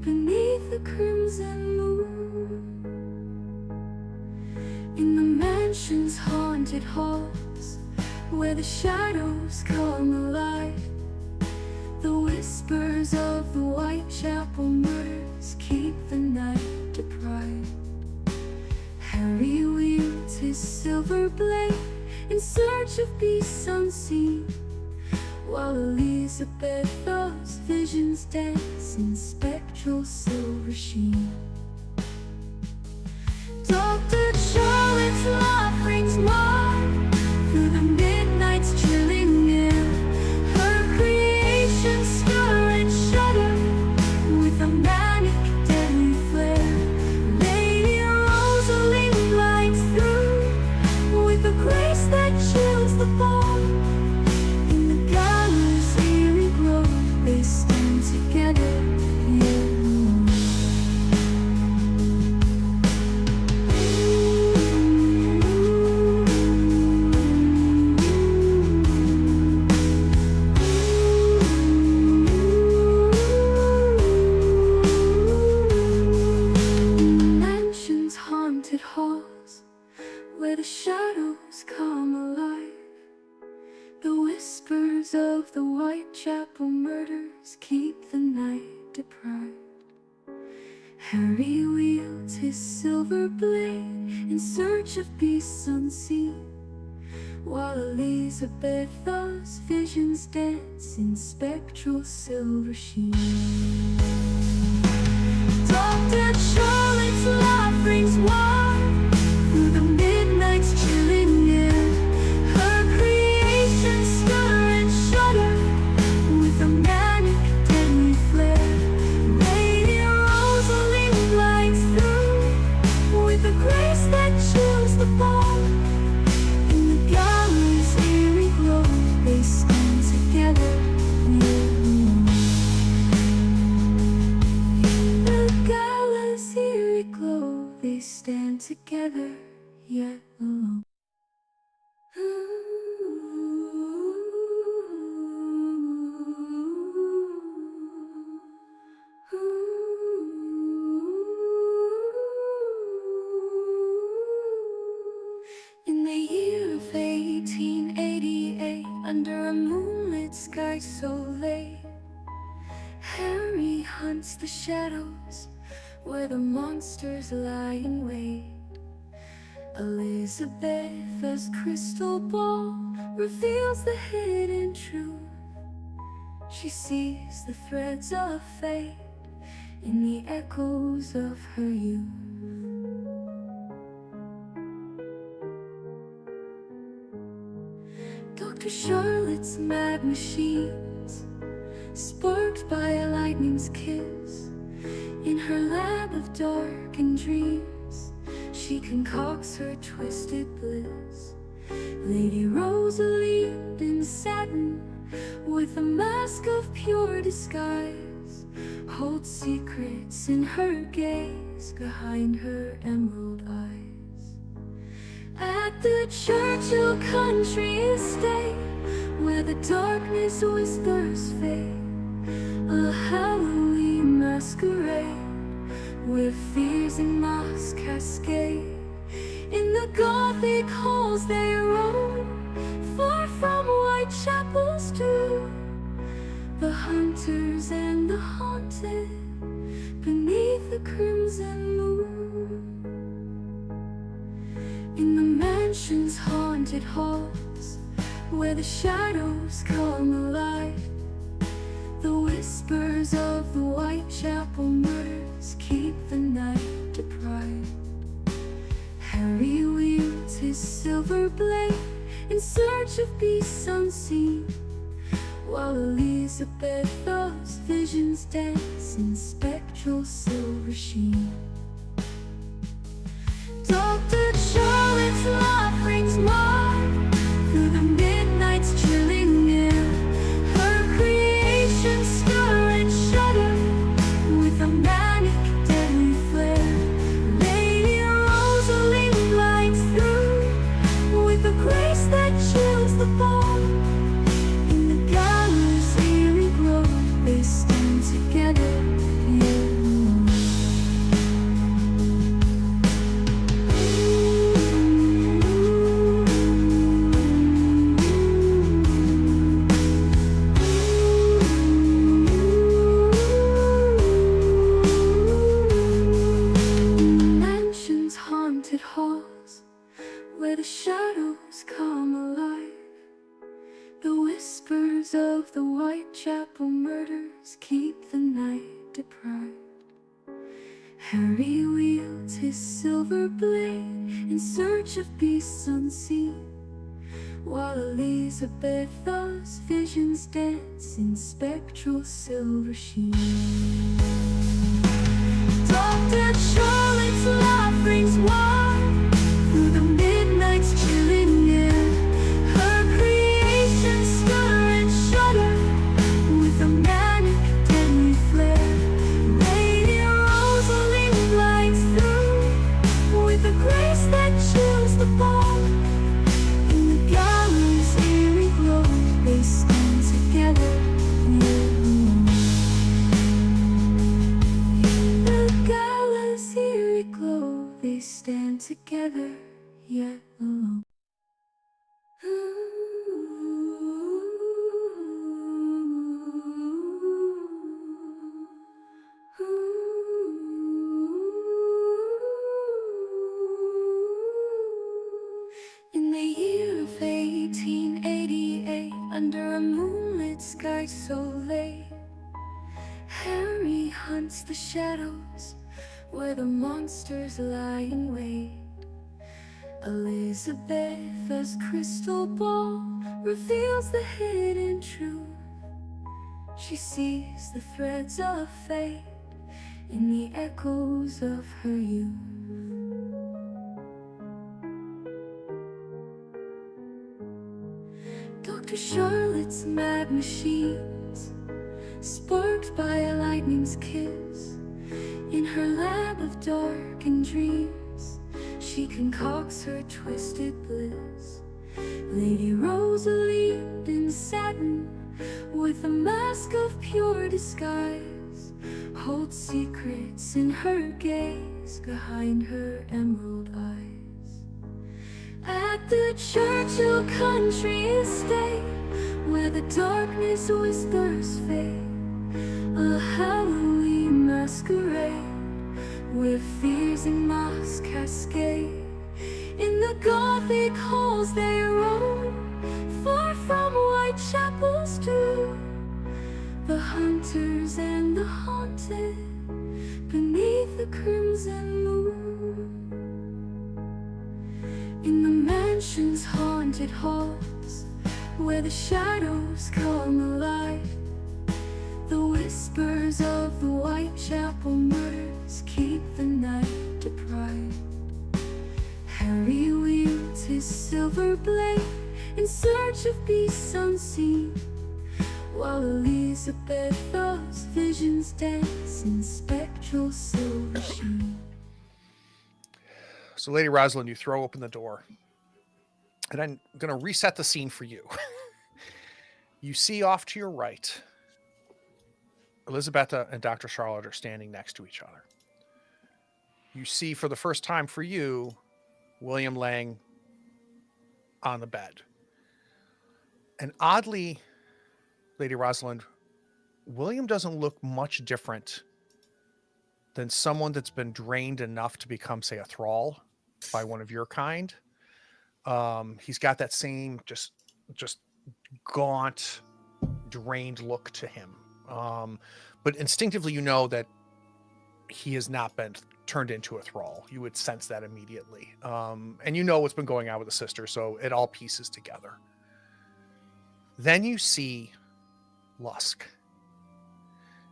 beneath the crimson moon. In the mansion's haunted halls, where the shadows come alive, the whispers of the Whitechapel murders keep the night deprived. Harry wields his silver blade in search of beasts unseen, while Elizabeth's visions dance in spectral silver sheen. Dr. Charlotte's laugh rings mine through the midnight's chilling air. Her creations stir and shudder with a manic deadly flare. Lady Rosalind lights through with of the Whitechapel murders keep the night deprived. Harry wields his silver blade in search of beasts unseen, while Elizabeth's visions dance in spectral silver sheen. Dr. Charlotte's laugh rings wide through the midnight's chilling air. Her creations stir and shudder with a manic, deadly flare. Lady Rosalie glides through with a grace that chills the bone. In the gallery's eerie glow, they stand together near the moon. In the gallery's eerie glow, they stand together yet alone. In the year of 1888, under a moonlit sky so late, Harry hunts the shadows where the monsters lie in wait. Elizabeth's crystal ball reveals the hidden truth. She sees the threads of fate in the echoes of her youth. Dr. Charlotte's mad machines, sparked by a lightning's kiss, in her lab of darkened dreams, she concocts her twisted bliss. Lady Rosalie in satin, with a mask of pure disguise, holds secrets in her gaze behind her emerald eyes. At the Churchill country estate, where the darkness whispers fate, a Halloween masquerade, where fears and masks cascade. In the Gothic halls they roam, far from Whitechapel's tomb. The hunters and the haunted, beneath the crimson moon. In the mansion's haunted halls, where the shadows come alive, the whispers of the Whitechapel murders keep the night deprived. Harry wields his silver blade in search of beasts unseen, while Elizabeth's visions dance in spectral silver sheen. Dr. Charlotte's laugh rings wide through the midnight's chilling air. Her creations stir and shudder with a manic, deadly flare. Lady Rosalie glides through with a grace that chills the bone. In the gallery's eerie glow, they stand together yet alone. Mansion's haunted halls, where the shadows come alive, the whispers of the Whitechapel murders keep the night deprived. Harry wields his silver blade in search of beasts unseen, while Elizabeth's visions dance in spectral silver sheen. Dr. Charlotte's laugh rings wide through the midnight's chilling air. Her creations stir and shudder with a manic, deadly flare. Lady Rosalie glides through with a grace that chills the bone. In the gallery's eerie glow, they stand together near the moon. In the gallery's eerie glow, they stand together yet alone. under a moonlit sky so late. Harry hunts the shadows where the monsters lie in wait. Elizabeth's crystal ball reveals the hidden truth. She sees the threads of fate in the echoes of her youth. Dr. Charlotte's mad machines, sparked by a lightning's kiss, in her lab of darkened dreams, she concocts her twisted bliss. Lady Rosalind in satin, with a mask of pure disguise, holds secrets in her gaze behind her emerald eyes. At the Churchill country estate, where the darkness whispers fate, a Halloween masquerade, where fears and masks cascade. In the Gothic halls they roam, far from Whitechapel's tomb, the hunters and the haunted, beneath the crimson moon. In the mansion's haunted halls, where the shadows come alive, the whispers of the Whitechapel murders keep the night deprived. Harry wields his silver blade in search of beasts unseen, while Elizabeth's visions dance in spectral silver sheen. So, Lady Rosalind, you throw open the door, and I'm going to reset the scene for you. You see off to your right, Elizabetha and Dr. Charlotte are standing next to each other. You see, for the first time for you, William laying on the bed. And oddly, Lady Rosalind, William doesn't look much different than someone that's been drained enough to become, say, a thrall by one of your kind. He's got that same just gaunt, drained look to him. But instinctively, you know that he has not been turned into a thrall. You would sense that immediately. And you know what's been going on with the sister, so it all pieces together. Then you see Lusk.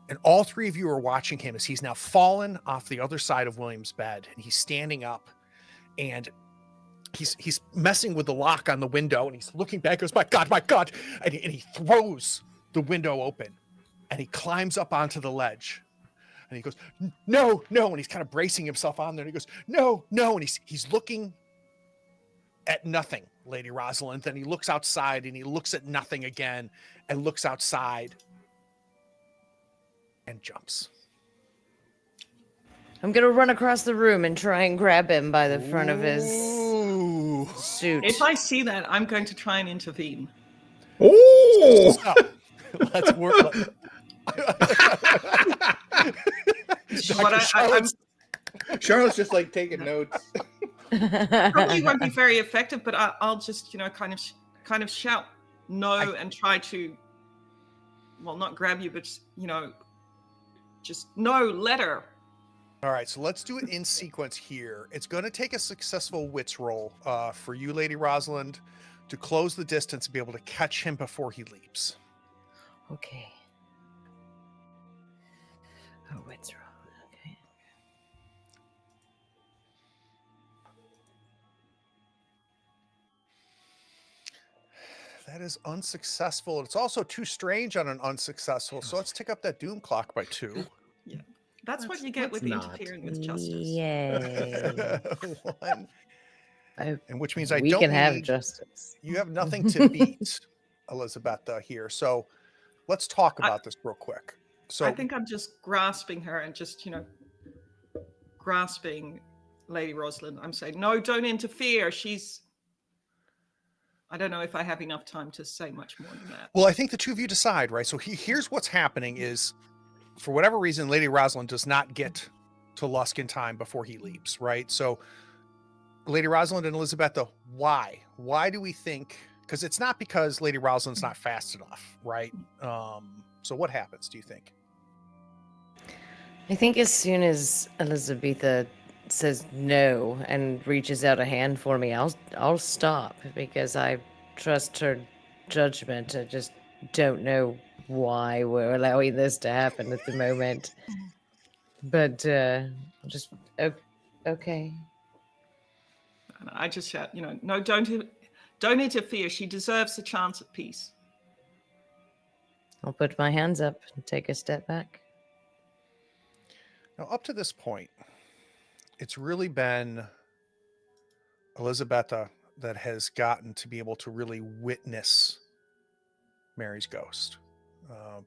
And all three of you are watching him as he's now fallen off the other side of William's bed, and he's standing up, and he's messing with the lock on the window, and he's looking back, goes, my God, and he throws the window open, and he climbs up onto the ledge, and he goes, no, and he's kind of bracing himself on there, and he goes, no, and he's looking at nothing, Lady Rosalind. Then he looks outside, and he looks at nothing again, and looks outside, and jumps. I'm gonna run across the room and try and grab him by the front of his Ooh. suit. If I see that, I'm going to try and intervene. Oh! So, let's work. But I'm Charlotte's just like taking notes. probably won't be very effective, but I'll just, kind of shout no and try to, well, not grab you, but just no, let her. All right, so let's do it in sequence here. It's going to take a successful wits roll for you, Lady Rosalind, to close the distance and be able to catch him before he leaps. Okay. Oh, what's wrong? Okay. That is unsuccessful. It's also too strange on an unsuccessful, so let's tick up that doom clock by 2. Yeah, that's what you get with not. interfering with justice. Yay. 1. Oh, And which means I we don't can have need- justice. You have nothing to beat, Elizabetha, here. So let's talk about this real quick. So I think I'm just grasping her and just, grasping Lady Rosalind. I'm saying, no, don't interfere. I don't know if I have enough time to say much more than that. Well, I think the two of you decide, right? So here's what's happening is, for whatever reason, Lady Rosalind does not get to Lusk in time before he leaps, right? So Lady Rosalind and Elizabetha, why? Why do we think Because it's not because Lady Rosalind's not fast enough, right? So what happens, do you think? I think as soon as Elizabetha says no and reaches out a hand for me, I'll stop because I trust her judgment. I just don't know why we're allowing this to happen at the moment. But I'll just okay. And I just shout, no, don't interfere. She deserves a chance at peace. I'll put my hands up and take a step back. Now, up to this point, it's really been Elizabetha that has gotten to be able to really witness Mary's ghost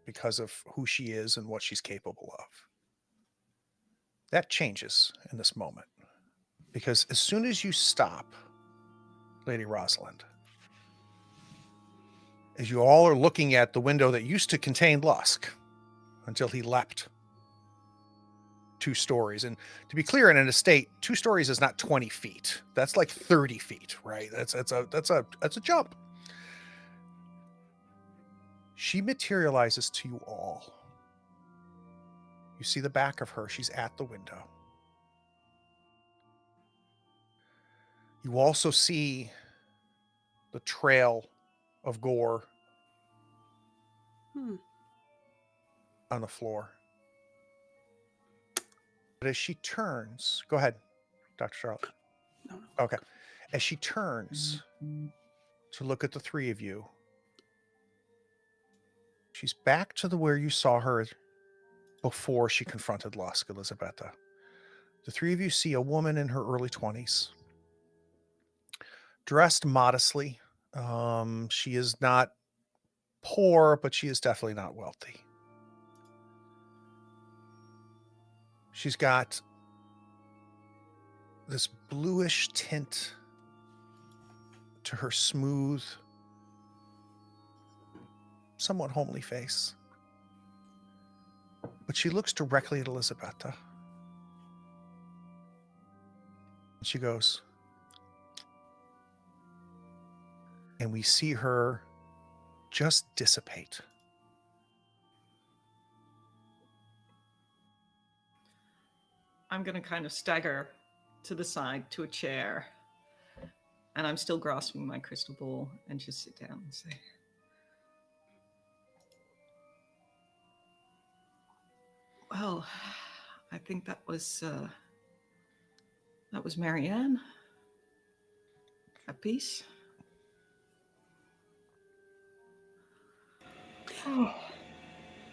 because of who she is and what she's capable of. That changes in this moment because as soon as you stop, Lady Rosalind, as you all are looking at the window that used to contain Lusk until he leapt 2 stories. And to be clear, in an estate, 2 stories is not 20 feet. That's like 30 feet, right? That's a jump. She materializes to you all. You see the back of her. She's at the window. You also see the trail of gore on the floor. But as she turns, go ahead, Dr. Charlotte. No. Okay. As she turns to look at the 3 of you, she's back to where you saw her before she confronted Lusk, Elizabetha. The 3 of you see a woman in her early 20s, dressed modestly. She is not poor, but she is definitely not wealthy. She's got this bluish tint to her smooth, somewhat homely face. But she looks directly at Elizabetha. And she goes, and we see her just dissipate. I'm going to kind of stagger to the side to a chair, and I'm still grasping my crystal ball, and just sit down and say, well, I think that was Marianne at peace.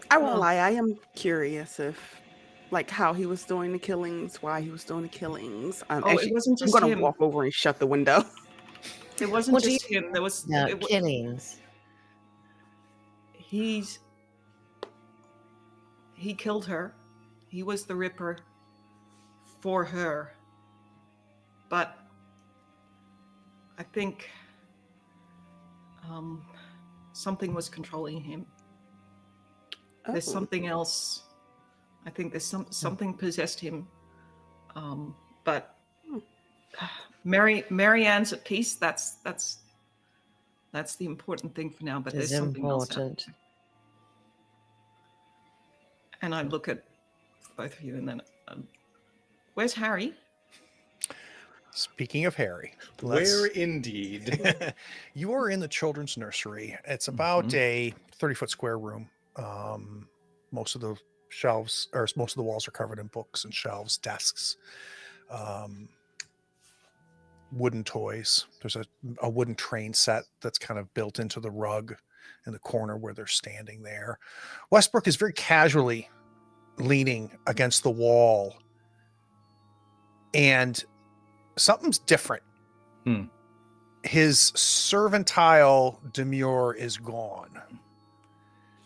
I won't lie, I am curious if, like, how he was doing the killings, why he was doing the killings. It wasn't I'm just going to him. walk over and shut the window. It wasn't just him. There was killings. He killed her. He was the Ripper for her. But I think something was controlling him. There's something else. I think there's something possessed him. But Marianne's at peace. That's the important thing for now. But there's something else out there. And I look at both of you, and then where's Harry? Speaking of Harry, where indeed? You are in the children's nursery. It's about a 30-foot square room. Most of the shelves, or most of the walls, are covered in books and shelves, desks, wooden toys. There's a wooden train set that's kind of built into the rug in the corner where they're standing there. Westbrook is very casually leaning against the wall, and something's different. His servile demure is gone.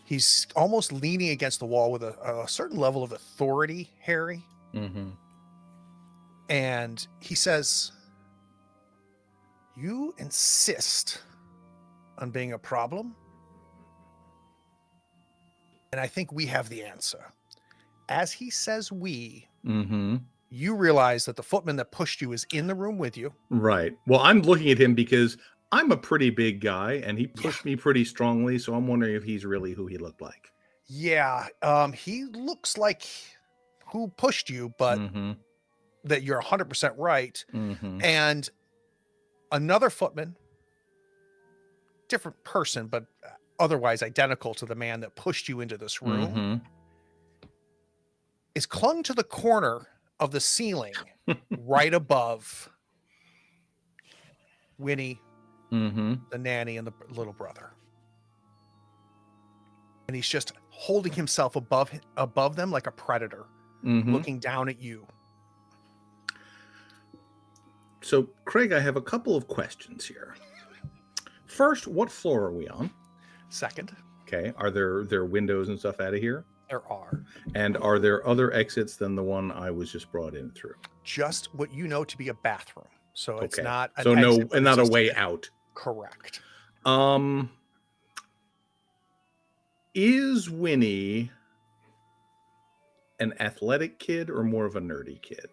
He's almost leaning against the wall with a certain level of authority, Harry. And he says, "You insist on being a problem, and I think we have the answer." As he says we, you realize that the footman that pushed you is in the room with you. Right. Well, I'm looking at him because I'm a pretty big guy, and he pushed me pretty strongly, so I'm wondering if he's really who he looked like. Yeah, he looks like who pushed you, but Mm-hmm. that you're 100% right. Mm-hmm. And another footman, different person, but otherwise identical to the man that pushed you into this room, Mm-hmm. is clung to the corner of the ceiling right above Winnie, Mm-hmm. the nanny, and the little brother. And he's just holding himself above them like a predator, Mm-hmm. looking down at you. So, Craig, I have a couple of questions here. First, what floor are we on? Second, Okay. Are there windows and stuff out of here? there are And are there other exits than the one I was just brought in through? just what you know to be a bathroom. So it's Okay. not an So no, exit, but and it's not a just way out. Correct. Is Winnie an athletic kid or more of a nerdy kid?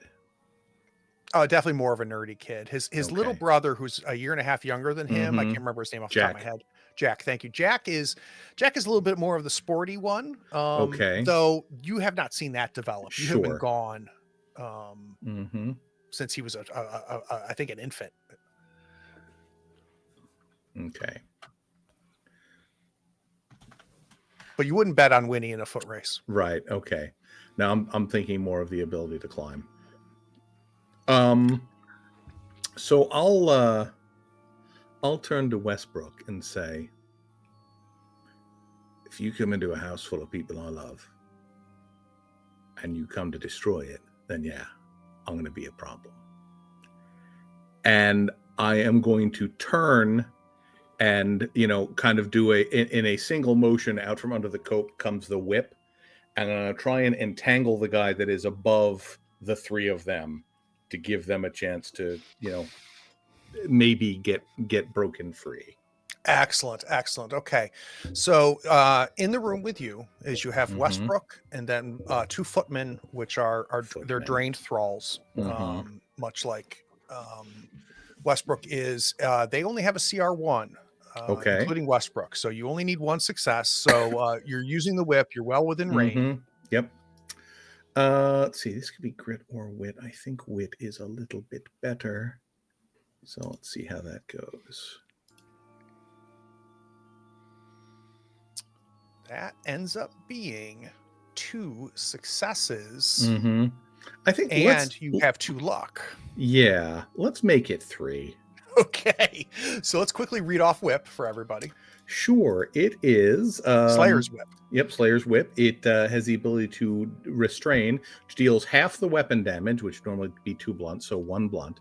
Oh, definitely more of a nerdy kid. His little Okay. brother, who's a year and a half younger than him, I Mhm. can't remember his name off the top of my Jack. head. Jack, thank you. Jack is a little bit more of the sporty one. Okay. Though you have not seen that develop. You have been Sure. gone Mm-hmm. since he was I think an infant. Okay. But you wouldn't bet on Winnie in a foot race. Right. Okay. Now I'm thinking more of the ability to climb. So I'll turn to Westbrook and say, if you come into a house full of people I love and you come to destroy it, then yeah, I'm going to be a problem. And I am going to turn and, kind of do in a single motion out from under the coat comes the whip. And I'm going to try and entangle the guy that is above the three of them to give them a chance to, maybe get broken free. Excellent. Okay. So in the room with you is you have Mhm. Westbrook and then two footmen, which are they're Footmen. drained thralls, Mhm. much like Westbrook is. They only have a CR1, Okay. including Westbrook. So you only need one success. So you're using the whip. You're well within range. Mhm. Yep. Let's see. This could be grit or wit. I think wit is a little bit better. So let's see how that goes. That ends up being 2 successes, Mm-hmm. I think, and you have 2 luck. Yeah, let's make it 3. Okay, so let's quickly read off whip for everybody. Sure, it is Slayer's whip. Yep, Slayer's whip. It has the ability to restrain, which deals half the weapon damage, which would normally be 2 blunts, so 1 blunt.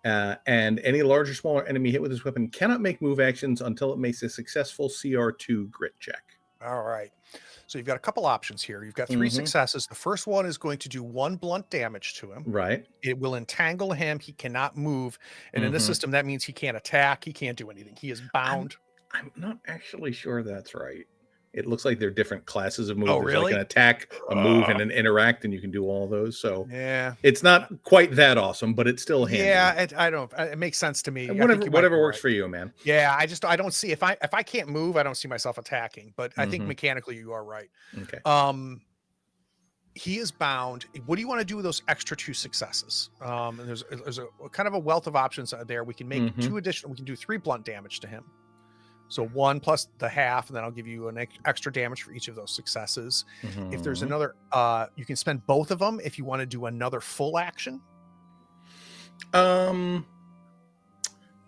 And any large or smaller enemy hit with this weapon cannot make move actions until it makes a successful CR2 grit check. All right. So you've got a couple options here. You've got 3 successes. The first one is going to do 1 blunt damage to him. Right. It will entangle him. He cannot move. And in this system, that means he can't attack. He can't do anything. He is bound. I'm not actually sure that's right. It looks like they're different classes of moves. Oh, There's really? like an attack, a move, and an interact, and you can do all those. So Yeah. it's not quite that awesome, but it's still handy. Yeah, it makes sense to me. Whatever works for you, man. Yeah, I don't see if I can't move, I don't see myself attacking. But I think mechanically you are right. Okay. He is bound. What do you want to do with those extra 2 successes? And there's a kind of a wealth of options there. We can make 2 additional. We can do 3 blunt damage to him. So 1 plus the half, and then I'll give you an extra damage for each of those successes. If there's another, you can spend both of them if you want to do another full action.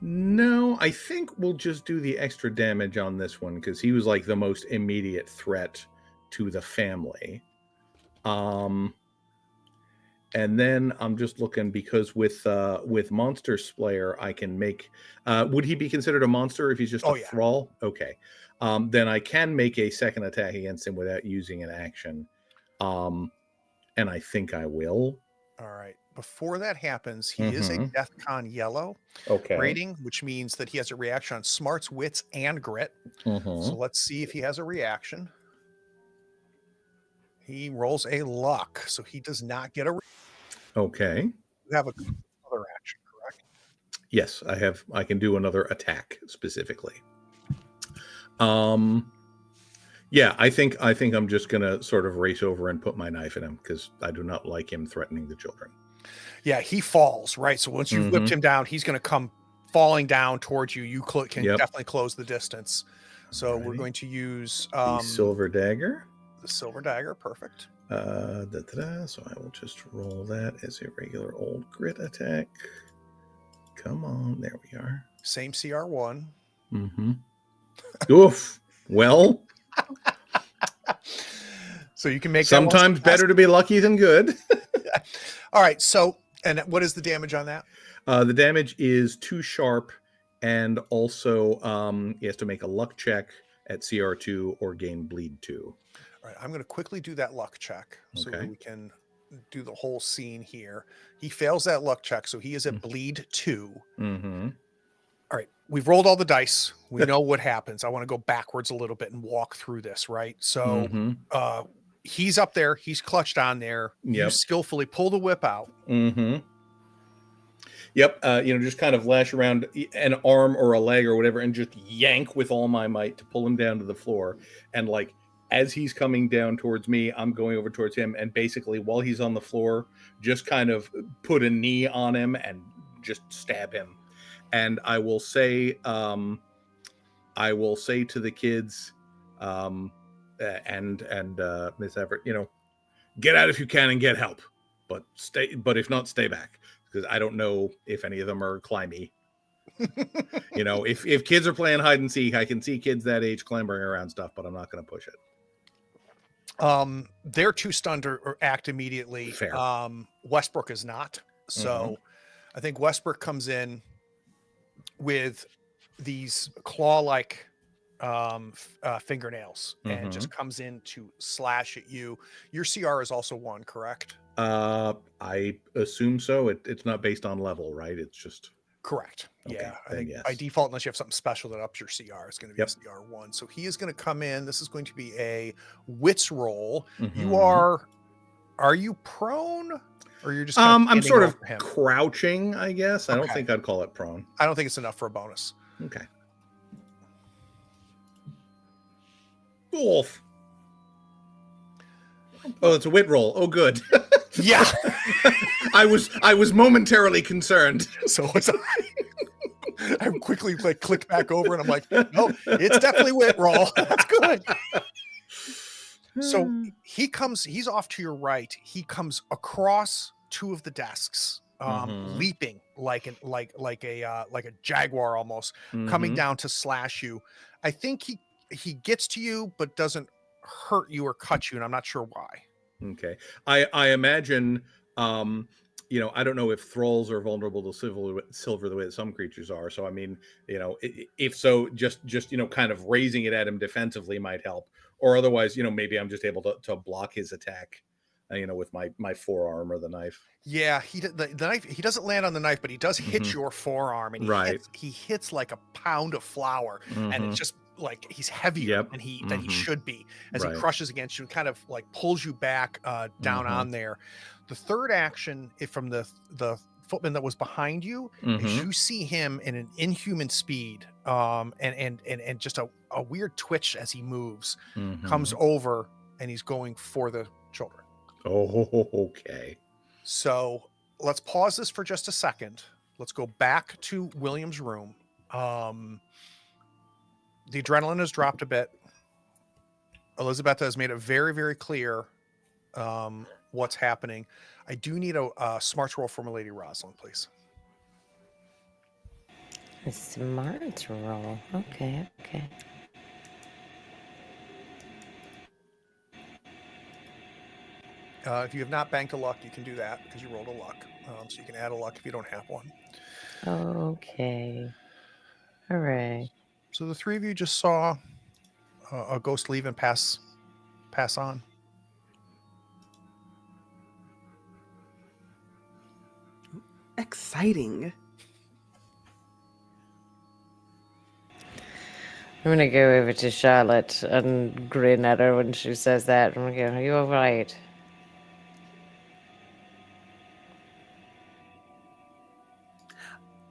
No, I think we'll just do the extra damage on this one because he was like the most immediate threat to the family. And then I'm just looking because with Monster Slayer, I can make. Would he be considered a monster if he's just a thrall? Okay. Then I can make a second attack against him without using an action. And I think I will. All right. Before that happens, he is a DEFCON yellow rating, which means that he has a reaction on smarts, wits, and grit. So let's see if he has a reaction. He rolls a luck, so he does not get a. Okay. You have another action, correct? Yes, I can do another attack specifically. Yeah, I think I'm just gonna sort of race over and put my knife in him because I do not like him threatening the children. Yeah, he falls, right? So once you've whipped him down, he's going to come falling down towards you. You can definitely close the distance. So we're going to use the silver dagger. The silver dagger, perfect. So I will just roll that as a regular old grit attack. Come on, there we are. Same CR1. Oof. Well, so you can make sometimes better to be lucky than good. All right. So, and what is the damage on that? The damage is 2 sharp, and also he has to make a luck check at CR2 or gain bleed 2. All right. I'm going to quickly do that luck check so that we can do the whole scene here. He fails that luck check, so he is at bleed 2. All right. We've rolled all the dice. We know what happens. I want to go backwards a little bit and walk through this, right? So he's up there. He's clutched on there. You skillfully pull the whip out. Yep. Just kind of lash around an arm or a leg or whatever and just yank with all my might to pull him down to the floor. And like, as he's coming down towards me, I'm going over towards him. And basically while he's on the floor, just kind of put a knee on him and just stab him. And I will say to the kids, and Miss Everett, get out if you can and get help, but if not, stay back, because I don't know if any of them are climby. If kids are playing hide and seek, I can see kids that age clambering around stuff, but I'm not going to push it. They're too stunned or act immediately. Fair. Westbrook is not. So I think Westbrook comes in with these claw-like fingernails and just comes in to slash at you. Your CR is also 1, correct? I assume so. It's not based on level, right? It's just correct. Okay, yeah, I think yes. by default, unless you have something special that ups your CR, it's going to be CR1. So he is going to come in. This is going to be a wits roll. You are you prone? Or you're just I'm sort of crouching, I guess. I don't think I'd call it prone. I don't think it's enough for a bonus. Okay. Wolf. Oh, it's a wit roll. Oh, good. Yeah. I was momentarily concerned. So was I. I quickly clicked back over and I'm like, no, it's definitely wit roll. That's good. So he's off to your right. He comes across 2 of the desks, leaping like a jaguar almost, coming down to slash you. I think he gets to you, but doesn't hurt you or cut you, and I'm not sure why. Okay. I imagine, I don't know if thralls are vulnerable to silver the way that some creatures are. So, I mean, if so, just kind of raising it at him defensively might help. Or otherwise, maybe I'm just able to block his attack, with my forearm or the knife. Yeah, the knife, he doesn't land on the knife, but he does hit your forearm, and he hits like a pound of flour, and it's just like he's heavier than he should be as he crushes against you and kind of like pulls you back down on there. The third action from the footman that was behind you is you see him in an inhuman speed, and just a weird twitch as he moves, comes over, and he's going for the children. Oh, okay. So let's pause this for just a second. Let's go back to William's room. The adrenaline has dropped a bit. Elizabeth has made it very, very clear what's happening. I do need a smarts roll from Lady Rosalind, please. A smarts roll. Okay. If you have not banked a luck, you can do that because you rolled a luck. So you can add a luck if you don't have one. Okay. All right. So the 3 of you just saw a ghost leave and pass on. Exciting. I'm going to go over to Charlotte and grin at her when she says that. I'm going to go, are you all right?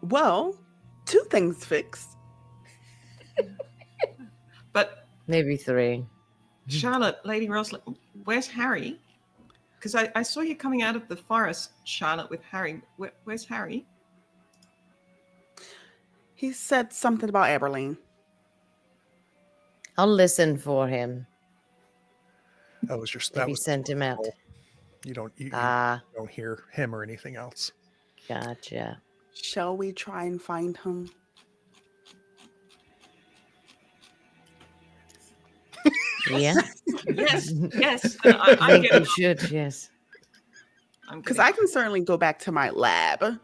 Well, 2 things fixed. But Maybe 3. Charlotte, Lady Rosalind, where's Harry? Because I saw you coming out of the forest, Charlotte, with Harry. Where's Harry? He said something about Aberline. I'll listen for him. That was just Maybe sent him out. You don't don't hear him or anything else. Gotcha. Shall we try and find him? Yeah. Yes. I I think get we should, yes. Because I can certainly go back to my lab.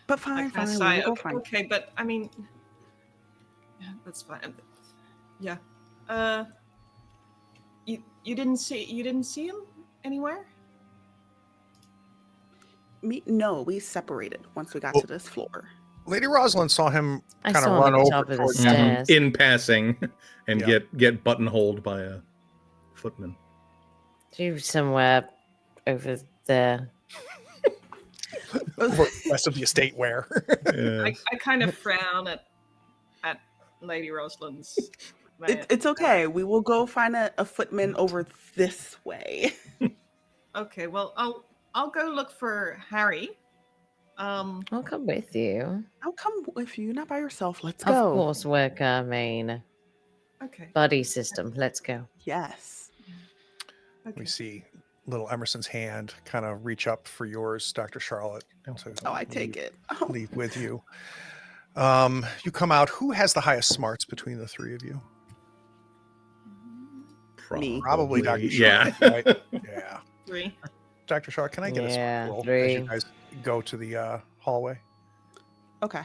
But fine, we'll go find. Okay, but I mean, yeah, that's fine. Yeah. You didn't see him anywhere? No, we separated once we got to this floor. Lady Rosalind saw him I kind of saw him run at the over top of the towards stairs. in passing and Yeah. get buttonholed by a footman. She's somewhere over there. rest of the estate where. Yes. I kind of frown at Lady Rosalind's. It's okay. We will go find a footman over this way. Okay, well, I'll go look for Harry. I'll come with you. I'll come with you, not by yourself. Let's Of go. course, work our main Okay. buddy system. Let's go. Yes. Okay. We see little Emerson's hand kind of reach up for yours, Dr. Charlotte. To Oh, I take it. Oh. leave with you. You come out. Who has the highest smarts between the 3 of you? Me. Probably Dr. Yeah. Charlotte, right? Yeah. 3. Dr. Charlotte, can I get a Yeah, smart roll as 3. you guys go to the hallway? Okay.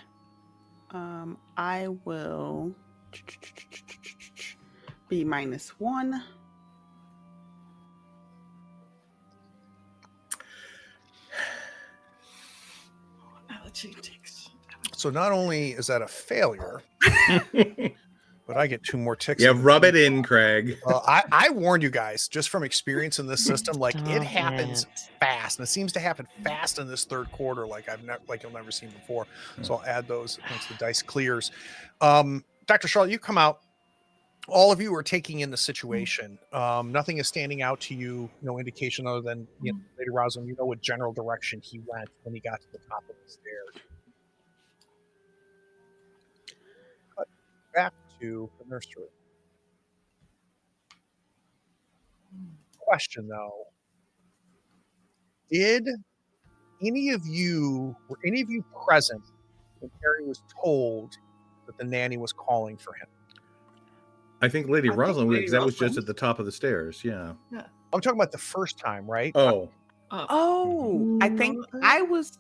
I will be -1. So not only is that a failure, but I get 2 more ticks. Yeah, rub it in, Craig. Well, I warned you guys just from experience in this system. Like it Stop happens it. fast, and it seems to happen fast in this 3rd quarter, like you'll never seen before. So I'll add those once the dice clears. Dr. Charlotte, you come out. All of you are taking in the situation. Nothing is standing out to you. No indication other than Lady Rosalind. You know what general direction he went when he got to the top of the stairs. Cut back to the nursery. Question though: were any of you present when Harry was told that the nanny was calling for him? I think Lady I think Rosalind, Lady because that was just Rosalind. at the top of the stairs. Yeah. I'm talking about the first time, right? Oh, Oh, I think I was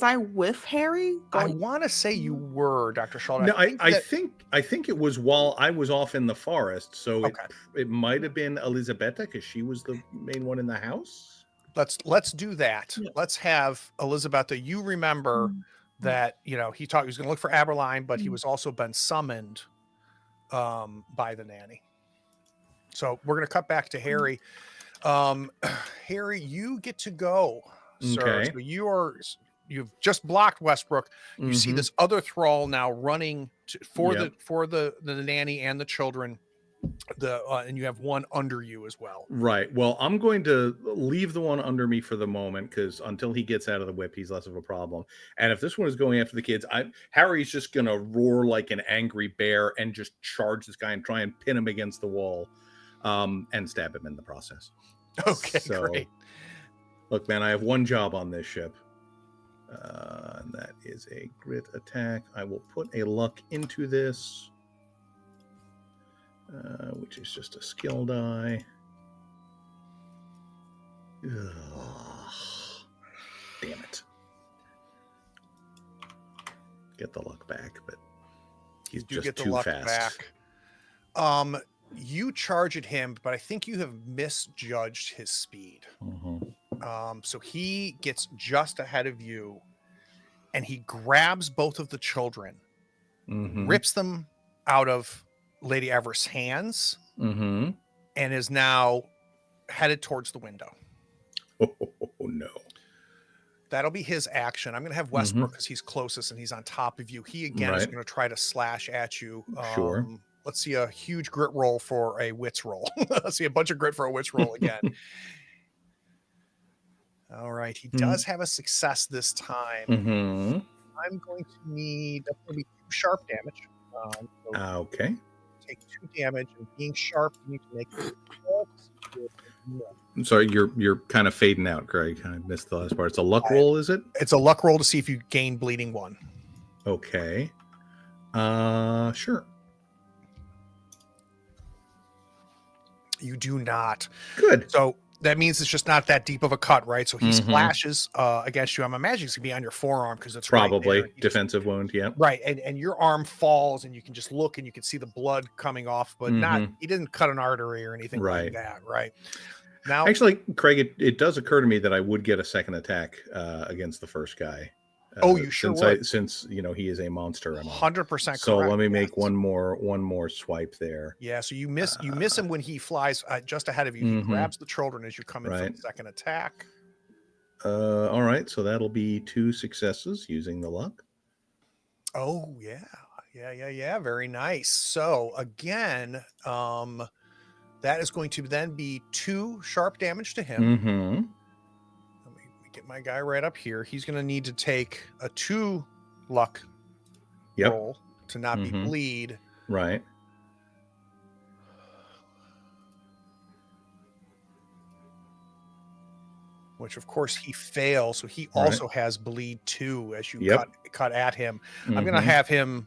I with Harry? I want to say you were, Dr. Charlotte. no, I that- think it was while I was off in the forest. So Okay. it might have been Elisabetta because she was the main one in the house. let's do that. Yeah. Let's have Elisabetta. You remember that he thought he was going to look for Aberline, but he was also been summoned by the nanny. So we're going to cut back to Harry. Harry, you get to go, sir. Okay. So you've just blocked Westbrook. You see Mhm. this other thrall now running for Yep. the nanny and the children. And you have one under you as well. Right. Well, I'm going to leave the one under me for the moment because until he gets out of the whip, he's less of a problem. And if this one is going after the kids, Harry's just going to roar like an angry bear and just charge this guy and try and pin him against the wall, and stab him in the process. Okay, So, great. Look, man, I have one job on this ship. And that is a grit attack. I will put a luck into this. Which is just a skill die. Ugh. Damn it. Get the luck back, but he's You just get the too luck fast. back. You charge at him, but I think you have misjudged his speed. Mhm. So he gets just ahead of you, and he grabs both of the children, Mhm. rips them out of Lady Everest's hands, Mhm. and is now headed towards the window. Oh, no. that'll be his action. I'm going to have Westbrook because he's closest and he's on top of you. He again is Right. going to try to slash at you. Sure. Let's see a huge grit roll for a wits roll. Let's see a bunch of grit for a wits roll again. All right. He does have a success this time. Mm-hmm. I'm going to need, that's going to be 2 sharp damage. So Okay. take 2 damage, and being sharp, you need to make I'm sorry, you're kind of fading out, Greg. I missed the last part. It's a luck roll, is it? It's a luck roll to see if you gain bleeding 1. Okay. Sure. You do not. Good. So that means it's just not that deep of a cut, right? So he Mhm. splashes against you. I'm imagining it's gonna be on your forearm because it's Probably right there. defensive wound. Yeah. Right, and your arm falls, and you can just look, and you can see the blood coming off, but not. He didn't cut an artery or anything like Right. that, right? Now, Actually, Craig, it does occur to me that I would get a second attack against the first guy. Oh, you sure would. Since he is a monster. 100% So correct. let me yes. make one more swipe there. Yeah, so you miss him when he flies just ahead of you. He Mhm. grabs the children as you come in for Right. the second attack. All right, so that'll be 2 successes using the luck. Oh yeah. Very nice. So again, that is going to then be 2 sharp damage to him. Mm-hmm. Let me get my guy right up here. He's going to need to take a 2 luck roll to not be bleed. Right. Which of course he fails, so he also has bleed 2 as you cut at him. I'm going to have him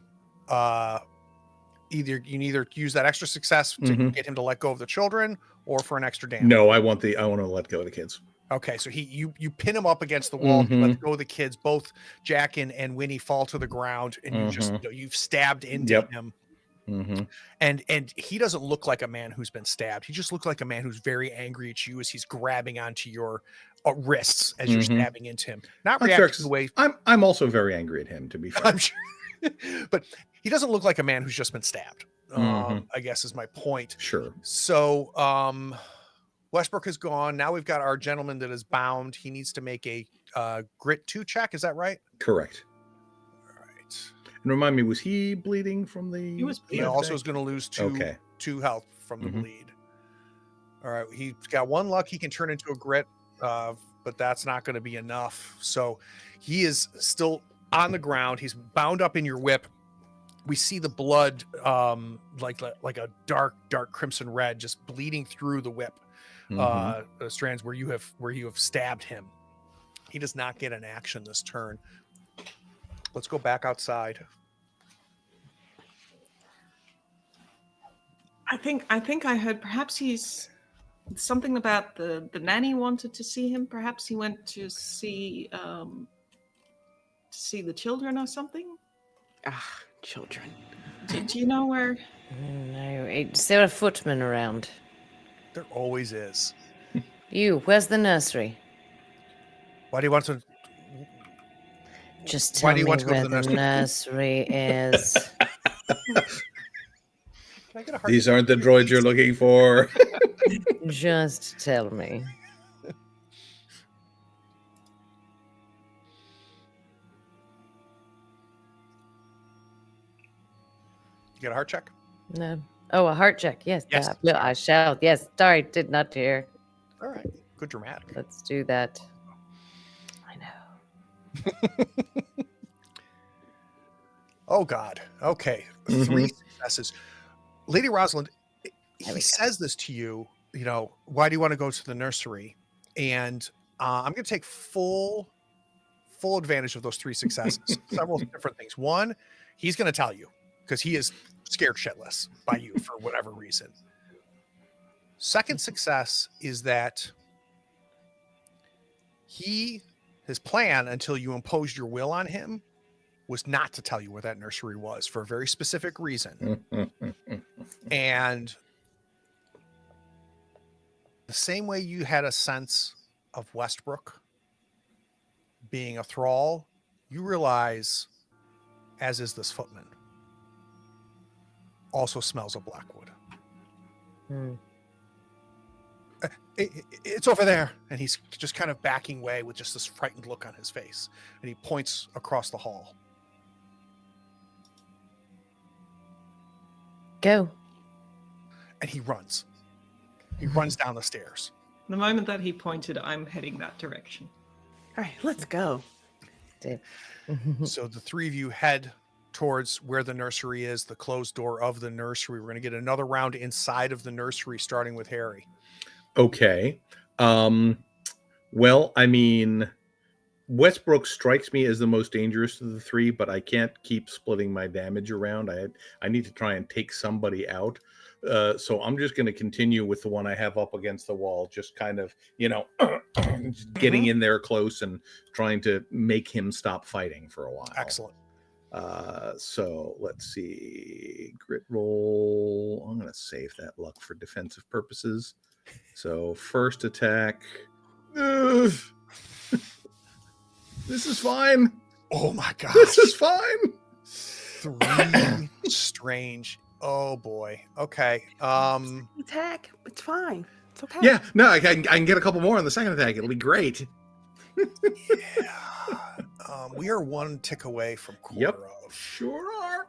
either use that extra success to get him to let go of the children, or for an extra damage. No, I want to let go of the kids. Okay, so you pin him up against the wall. He lets go of the kids. Both Jack and Winnie fall to the ground, and you've stabbed into him. And he doesn't look like a man who's been stabbed. He just looks like a man who's very angry at you as he's grabbing onto your wrists as you're stabbing into him. Not reacting the way I'm also very angry at him, to be fair. I'm sure. But he doesn't look like a man who's just been stabbed. I guess is my point. Sure. So Westbrook is gone. Now we've got our gentleman that is bound. He needs to make a grit 2 check. Is that right? Correct. All right. And remind me, was he bleeding from the? He was He also is going to lose 2 health from the bleed. All right. He's got 1 luck. He can turn into a grit, but that's not going to be enough. So he is still on the ground. He's bound up in your whip. We see the blood, like a dark crimson red, just bleeding through the whip strands where you have stabbed him. He does not get an action this turn. Let's go back outside. I think I heard perhaps he's something about the nanny wanted to see him. Perhaps he went to see the children or something. Children. Do you know where? No, is there a footman around? There always is. Where's the nursery? Why do you want to? Just Why tell do you me want to go where to the the nursery is. Can I get a heart? These aren't the droids you're looking for. Just tell me. You get a heart check? No. Oh, a heart check. Yes. Yes. I shall. Yes. Sorry, did not hear. All right. Good dramatic. Let's do that. I know. Oh God. Okay. 3 successes. Lady Rosalind, he says this to you, why do you want to go to the nursery? And I'm going to take full advantage of those 3 successes. Several different things. One, he's going to tell you because he is scared shitless by you for whatever reason. Second success is that his plan until you imposed your will on him was not to tell you where that nursery was for a very specific reason. And the same way you had a sense of Westbrook being a thrall, you realize, as is this footman, also smells of Blackwood. It's over there. And he's just kind of backing away with just this frightened look on his face. And he points across the hall. Go. And he runs. He runs down the stairs. The moment that he pointed, I'm heading that direction. All right, let's go. So the three of you head towards where the nursery is, the closed door of the nursery. We're going to get another round inside of the nursery, starting with Harry. Okay. Well, I mean, Westbrook strikes me as the most dangerous of the three, but I can't keep splitting my damage around. I need to try and take somebody out. So I'm just going to continue with the one I have up against the wall, just kind of, getting in there close and trying to make him stop fighting for a while. Excellent. So let's see. Grit roll. I'm going to save that luck for defensive purposes. So first attack. This is fine. Oh my gosh. This is fine. 3 strange. Oh boy. Okay. Attack. It's fine. It's okay. Yeah, no, I can get a couple more on the second attack. It'll be great. Yeah. We are one tick away from quarter Yep. of. Sure are.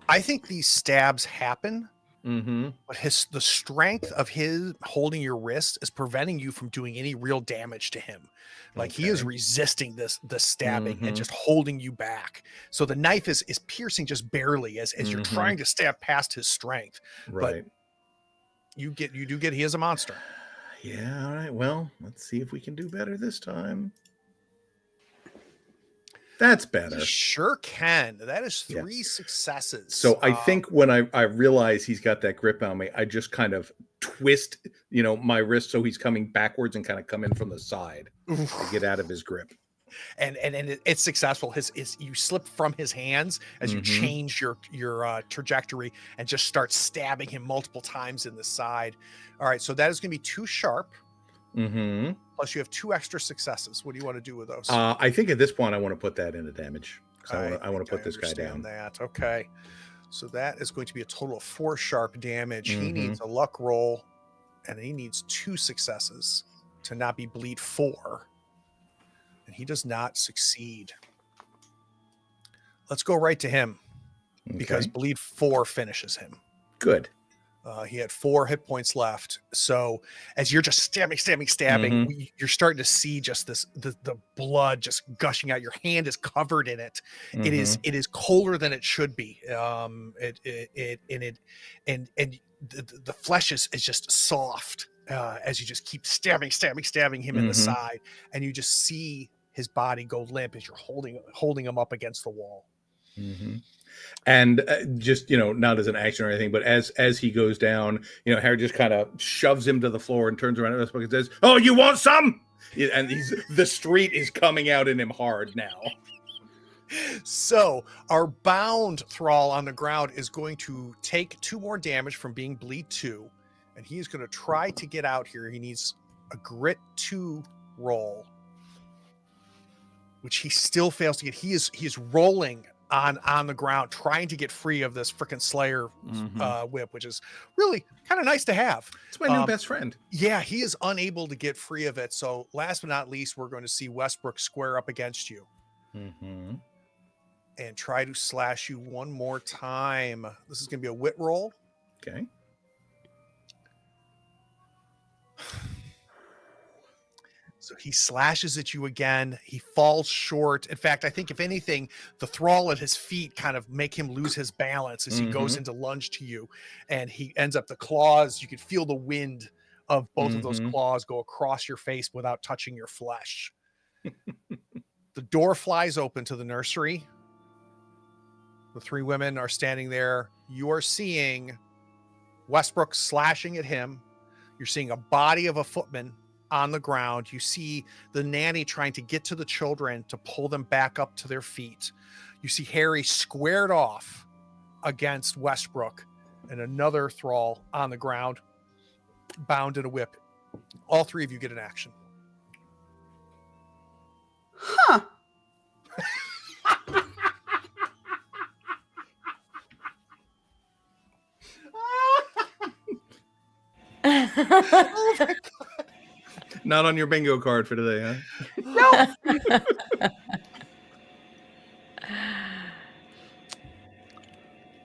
I think these stabs happen, Mm-hmm. but the strength of his holding your wrist is preventing you from doing any real damage to him. Like he is Okay. resisting the stabbing and Mhm. just holding you back. So the knife is piercing just barely as you're Mhm. trying to stab past his strength. Right. You do get he is a monster. Yeah, all right. Well, let's see if we can do better this time. That's better. You sure can. That is Yeah. 3 successes. So I think when I realize he's got that grip on me, I just kind of twist, my wrist so he's coming backwards and kind of come in from the side to get out of his grip. and it's successful. His you slip from his hands as you Mhm. change your trajectory and just start stabbing him multiple times in the side. All right, so that is going to be 2 sharp. Mm-hmm. Plus you have 2 extra successes. What do you want to do with those? I think at this point I want to put that into damage. So I want think to put this guy understand down. That okay. So that is going to be a total of 4 sharp damage. He Mhm. needs a luck roll, and he needs 2 successes to not be bleed 4. And he does not succeed. Let's go right to him because Okay. bleed 4 finishes him. Good. He had 4 hit points left. So as you're just stabbing, Mhm. you're starting to see just the blood just gushing out. Your hand is covered in it. Mhm. It is colder than it should be. The flesh is just soft as you just keep stabbing him in the Mhm. side, and you just see his body go limp as you're holding him up against the wall. Mhm. And just not as an action or anything, but as he goes down, Harry just kind of shoves him to the floor and turns around at us and says, "Oh, you want some?" Yeah, and the street is coming out in him hard now. So our bound thrall on the ground is going to take 2 more damage from being bleed 2, and he's going to try to get out here. He needs a grit 2 roll, which he still fails to get. He is rolling on the ground trying to get free of this freaking Slayer whip, which is really kind of nice to have. It's my new best friend. Yeah, he is unable to get free of it. So last but not least, we're going to see Westbrook square up against you Mm-hmm. and try to slash you one more time. This is going to be a wit roll. Okay. So he slashes at you again. He falls short. In fact, I think if anything, the thrall at his feet kind of make him lose his balance as he goes into lunge to you. And he ends up the claws. You can feel the wind of both of those claws go across your face without touching your flesh. The door flies open to the nursery. The 3 women are standing there. You are seeing Westbrook slashing at him. You're seeing a body of a footman on the ground. You see the nanny trying to get to the children to pull them back up to their feet. You see Harry squared off against Westbrook and another thrall on the ground, bound in a whip. All 3 of you get an action. Huh. Oh my God. Not on your bingo card for today, huh? Nope.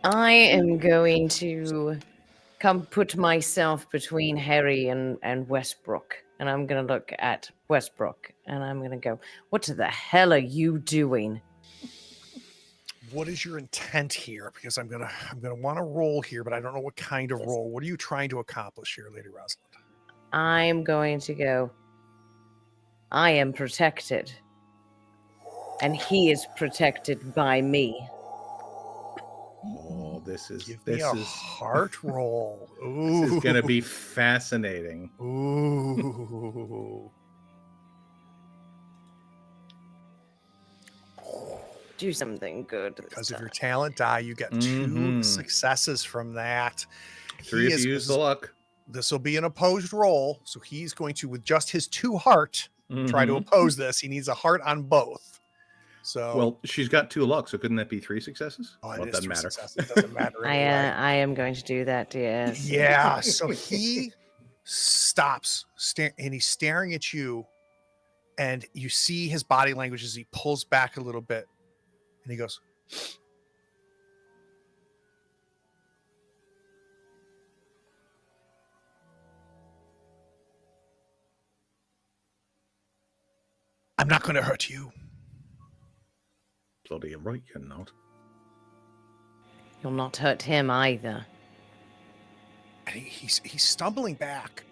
I am going to come put myself between Harry and Westbrook. And I'm going to look at Westbrook and I'm going to go, what the hell are you doing? What is your intent here? Because I'm gonna want to roll here, but I don't know what kind of roll. What are you trying to accomplish here, Lady Rosalind? I'm going to go, I am protected. And he is protected by me. Oh, this is Give me a heart roll. Ooh. this is gonna be fascinating. Ooh. Do something good. Because of your talent die, you get 2 successes from that. 3 if you use the luck. This will be an opposed roll, so he's going to, with just his 2 heart, try to oppose this. He needs a heart on both. So, well, she's got 2 luck, so couldn't that be 3 successes? oh, Well, it it doesn't matter. It doesn't matter. Anyway. I am going to do that, yes. Yeah. So he stops and he's staring at you, and you see his body language as he pulls back a little bit, and he goes, "I'm not going to hurt you." Bloody right, you're not. You'll not hurt him either. And he's stumbling back.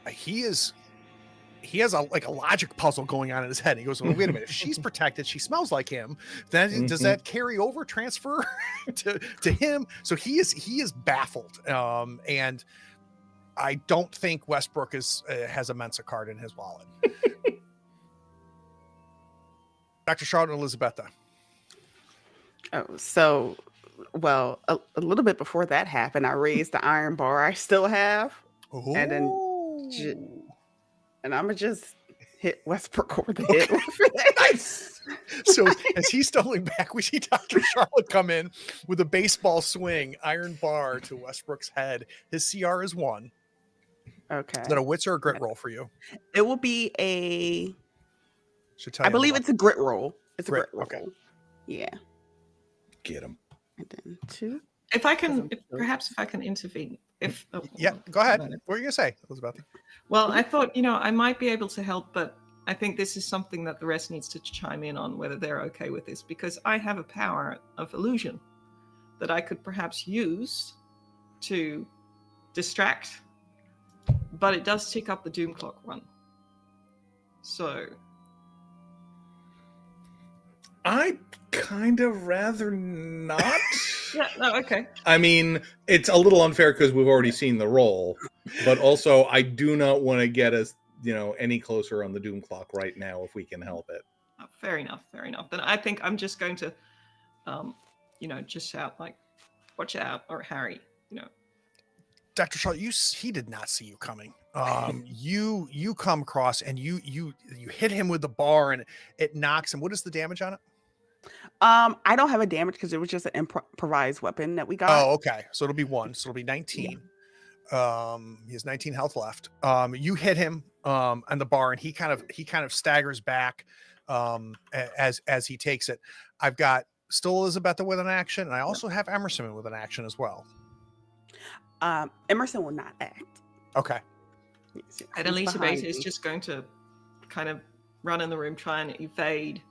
He has a logic puzzle going on in his head. He goes, well, wait a minute. If she's protected, she smells like him. Then does that carry over, transfer to him? So he is baffled. And I don't think Westbrook has a Mensa card in his wallet. Dr. Charlotte and Elizabetha. Oh, so, well, a little bit before that happened, I raised the iron bar I still have. And then and I'm gonna just hit Westbrook over the head. Nice. So as he's stumbling back, we see Dr. Charlotte come in with a baseball swing, iron bar to Westbrook's head. His CR is 1. Okay. Is that a wits or a grit roll for you? It will be Should tell I you believe it's a grit roll. It's a Grit, grit roll. okay. Yeah. Get him. And then 2. If I can, perhaps if I can intervene. Yeah, go ahead. What were you gonna say, Elizabeth? Well, I thought, I might be able to help, but I think this is something that the rest needs to chime in on, whether they're okay with this, because I have a power of illusion that I could perhaps use to distract, but it does tick up the doom clock run. So I'd kind of rather not. yeah, no, okay. I mean, it's a little unfair because we've already seen the roll, but also I do not want to get us, any closer on the doom clock right now if we can help it. Fair enough. Then I think I'm just going to, just shout like, "Watch out!" or Harry. Dr. Charlotte, he did not see you coming. You come across and you hit him with the bar and it knocks him. What is the damage on it? I don't have a damage because it was just an improvised weapon that we got. Oh, okay. So it'll be 1. So it'll be 19. Yeah. He has 19 health left. You hit him on the bar and he kind of staggers back as he takes it. I've got still Elizabetha with an action, and I also have Emerson with an action as well. Emerson will not act. Okay. Yes, And Elizabeth is just going to kind of run in the room, try and evade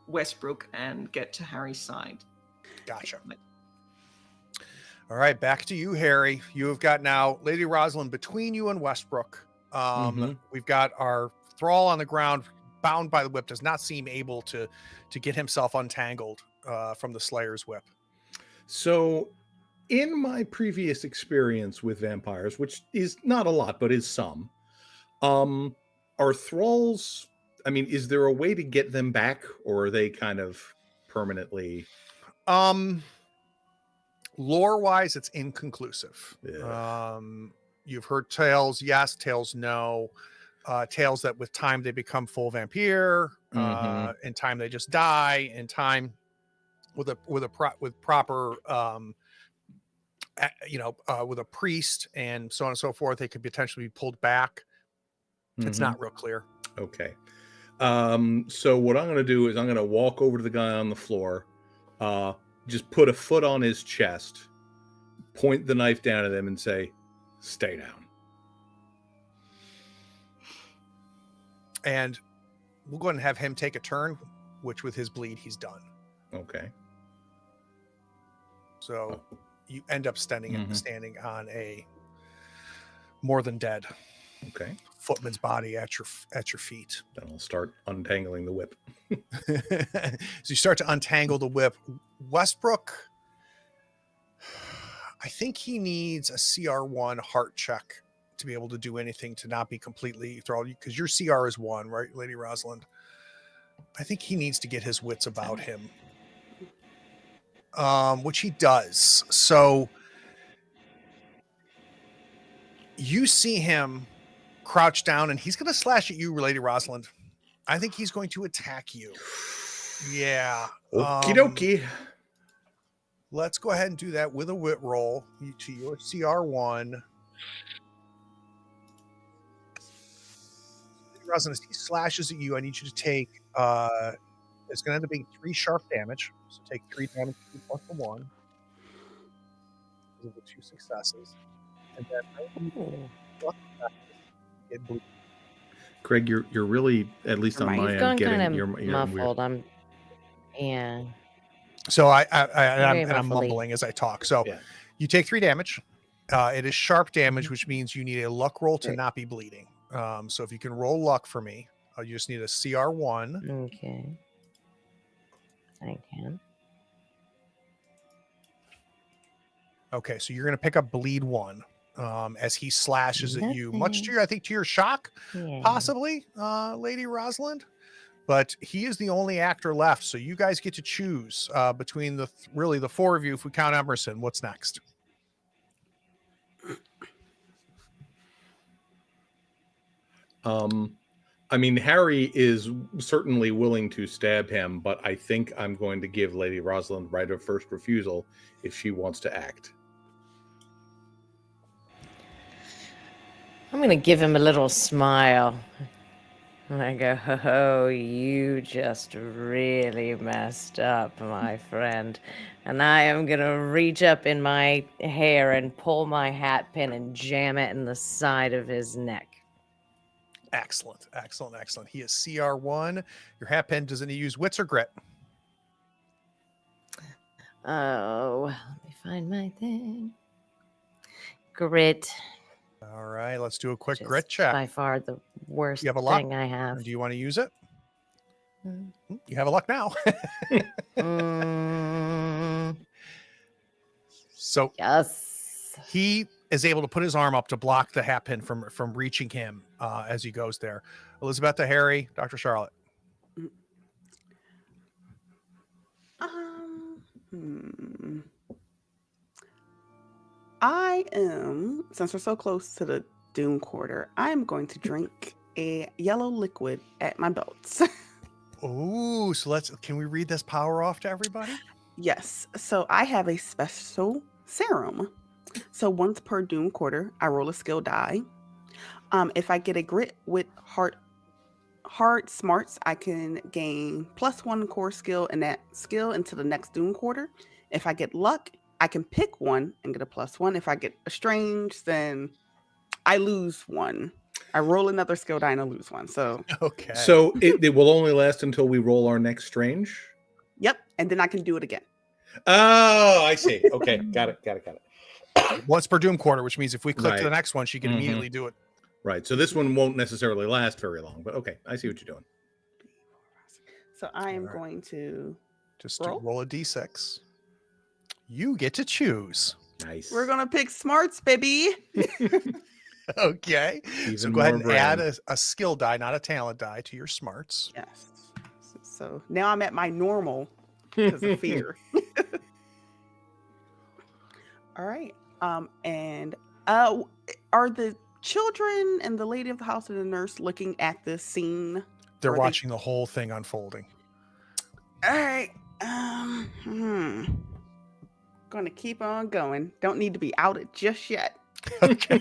Westbrook and get to Harry's side. Gotcha. All right, back to you, Harry. You have got now Lady Rosalind between you and Westbrook. We've got our thrall on the ground, bound by the whip, does not seem able to get himself untangled from the Slayer's whip. So in my previous experience with vampires, which is not a lot, but is some, are thralls, I mean, is there a way to get them back, or are they kind of permanently? Lore-wise, it's inconclusive. Yeah. You've heard tales, yes, tales, no. Tales that with time they become full vampire, in time they just die, in time with proper with a priest and so on and so forth, they could potentially be pulled back. It's Mhm. not real clear. Okay. So what I'm going to do is I'm going to walk over to the guy on the floor, just put a foot on his chest, point the knife down at him and say, "Stay down." And we'll go ahead and have him take a turn, which with his bleed, he's done. Okay. So you end up standing Mhm. on a more than dead Okay. footman's body at your feet. Then I'll start untangling the whip. So you start to untangle the whip. Westbrook, I think he needs a CR1 heart check to be able to do anything, to not be completely thrown, because your CR is 1, right, Lady Rosalind? I think he needs to get his wits about him, which he does. So you see him crouch down, and he's going to slash at you, Lady Rosalind. I think he's going to attack you. Yeah. Okie dokie. Let's go ahead and do that with a wit roll to your CR1. Rosalind, as he slashes at you, I need you to take, it's going to end up being 3 sharp damage. So take 3 damage plus the 1. Those are the 2 successes. And then it bleeds. Craig, you're really, at least on my You've end, gone getting kind you're of weird. muffled. Yeah. So I'm Very muffly. mumbling as I talk. So Yeah. you take 3 damage. It is sharp damage, which means you need a luck roll to not be bleeding. So if you can roll luck for me, you just need a CR1. Okay. I can. Okay, so you're going to pick up bleed 1 as he slashes at you, much to Nothing. your shock, Yeah. possibly, Lady Rosalind. But he is the only actor left, so you guys get to choose between the 4 of you, if we count Emerson. What's next? I mean, Harry is certainly willing to stab him, but I think I'm going to give Lady Rosalind right of first refusal if she wants to act. I'm going to give him a little smile. And I go, "Oh, you just really messed up, my friend." And I am going to reach up in my hair and pull my hat pin and jam it in the side of his neck. Excellent, excellent, excellent. He is CR1. Your hat pen, doesn't he use wits or grit? Oh, let me find my thing. Grit. All right, let's do a quick Which grit is check. by far the worst You have a luck? thing I have. Do you want to use it? Mm. You have a luck now. So Yes. he is able to put his arm up to block the hat pin from reaching him as he goes there. Elizabeth, Harry, Dr. Charlotte. I am, since we're so close to the Doom Quarter, I am going to drink a yellow liquid at my belts. Oh, so can we read this power off to everybody? Yes. So I have a special serum. So once per Doom Quarter, I roll a skill die. If I get a grit with hard smarts, I can gain +1 core skill in that skill into the next Doom Quarter. If I get luck, I can pick one and get a +1. If I get estranged, then I lose 1. I roll another skill die and I lose 1. So Okay. So it will only last until we roll our next strange? yep, and then I can do it again. Oh, I see. Okay, got it. Once per Doom Quarter, which means if we click to the Right. next one, she can immediately do it. Right. So this one won't necessarily last very long, but okay, I see what you're doing. So I am All right. going to Just roll. roll a d6. You get to choose. Nice. We're gonna pick smarts, baby. Okay. Even So go ahead more and add Bram. a skill die, not a talent die, to your smarts. Yes. So now I'm at my normal because of fear. All right. And are the children and the lady of the house and the nurse looking at this scene? They're Or they- watching the whole thing unfolding. All right. Gonna keep on going. Don't need to be outed just yet. Okay.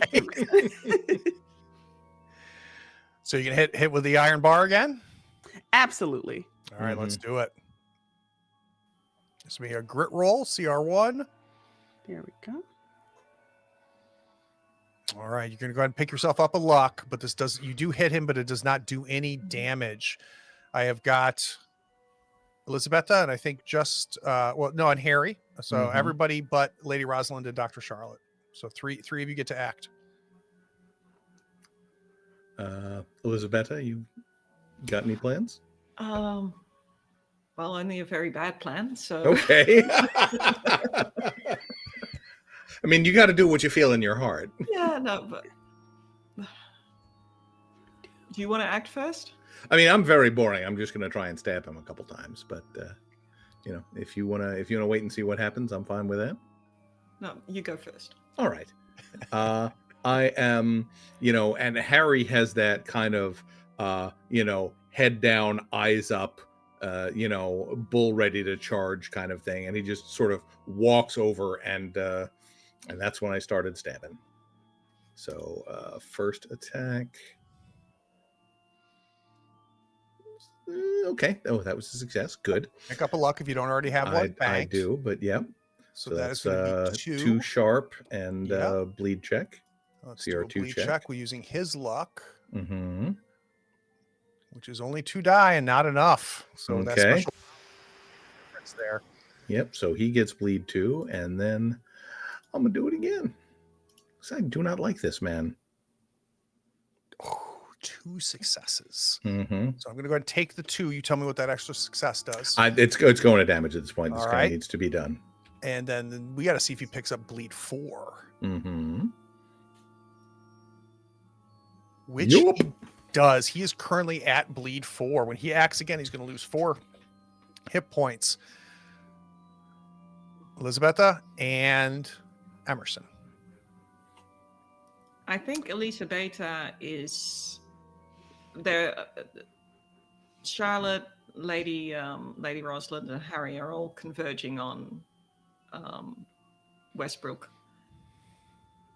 So you can hit with the iron bar again? Absolutely. All right, let's do it. This will be a grit roll, CR1. There we go. All right, you're going to go ahead and pick yourself up a luck, but you do hit him, but it does not do any damage. I have got Elisabetta, and I think and Harry. So everybody but Lady Rosalind and Dr. Charlotte. So three of you get to act. Elisabetta, you got any plans? Well, only a very bad plan. So Okay. I mean, you got to do what you feel in your heart. yeah, no, but do you want to act first? I mean, I'm very boring. I'm just going to try and stab him a couple times, but if you want to wait and see what happens, I'm fine with that. No, you go first. All right. I am, and Harry has that kind of, head down, eyes up, bull ready to charge kind of thing. And he just sort of walks over and that's when I started stabbing. So first attack. Okay. Oh, that was a success. Good. Pick up a luck if you don't already have one. I do, but yeah. So that's going to be 2 sharp and bleed check. Let's do a CR2 bleed check. check. We're using his luck, Mm-hmm. which is only 2 die and not enough. So that's Okay. special difference there. Yep. So he gets bleed 2, and then I'm gonna do it again. Because I do not like this man. Oh, 2 successes. Mm-hmm. So I'm going to go ahead and take the 2. You tell me what that extra success does. It's going to damage at this point. This All guy right. needs to be done. And then we got to see if he picks up bleed 4. Mm-hmm. Which Yup. he does. He is currently at bleed 4. When he acts again, he's going to lose 4 hit points. Elisabetta and Emerson. I think Elisabetta is there. Charlotte, Lady Rosalind, and Harry are all converging on Westbrook,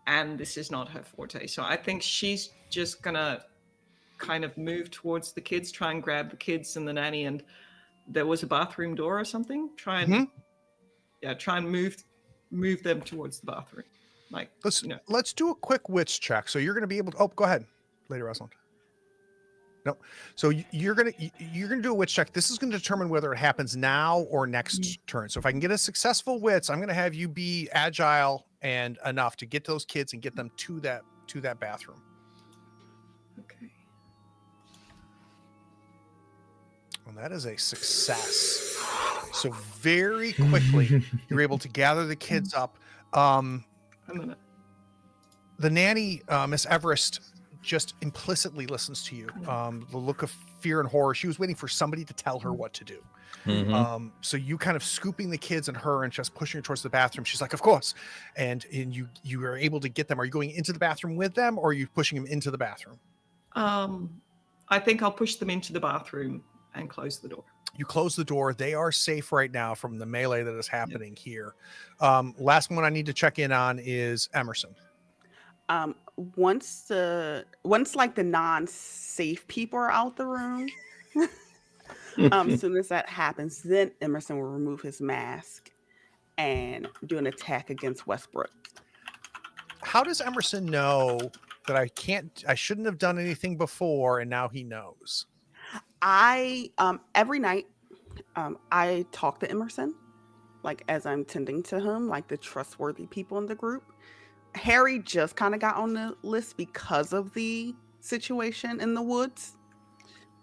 and this is not her forte. So I think she's just gonna kind of move towards the kids, try and grab the kids and the nanny. And there was a bathroom door or something. Try and move them towards the bathroom. Like, Let's do a quick wits check. So you're going to be able to. Oh, go ahead, Lady Rosalind. No. So you're gonna do a wits check. This is going to determine whether it happens now or next turn. So if I can get a successful wits, I'm going to have you be agile and enough to get those kids and get them to that bathroom. okay. And that is a success. So very quickly, you're able to gather the kids up. A minute. The nanny, Miss Everest, just implicitly listens to you. The look of fear and horror. She was waiting for somebody to tell her what to do. Mm-hmm. So you kind of scooping the kids and her and just pushing her towards the bathroom. She's like, of course. And you are able to get them. Are you going into the bathroom with them, or are you pushing them into the bathroom? I think I'll push them into the bathroom and close the door. You close the door. They are safe right now from the melee that is happening here. Last one I need to check in on is Emerson. Once like the non-safe people are out the room, as soon as that happens, then Emerson will remove his mask and do an attack against Westbrook. How does Emerson know that I shouldn't have done anything before, and now he knows? I every night I talk to Emerson, like as I'm tending to him, like the trustworthy people in the group. Harry just kind of got on the list because of the situation in the woods,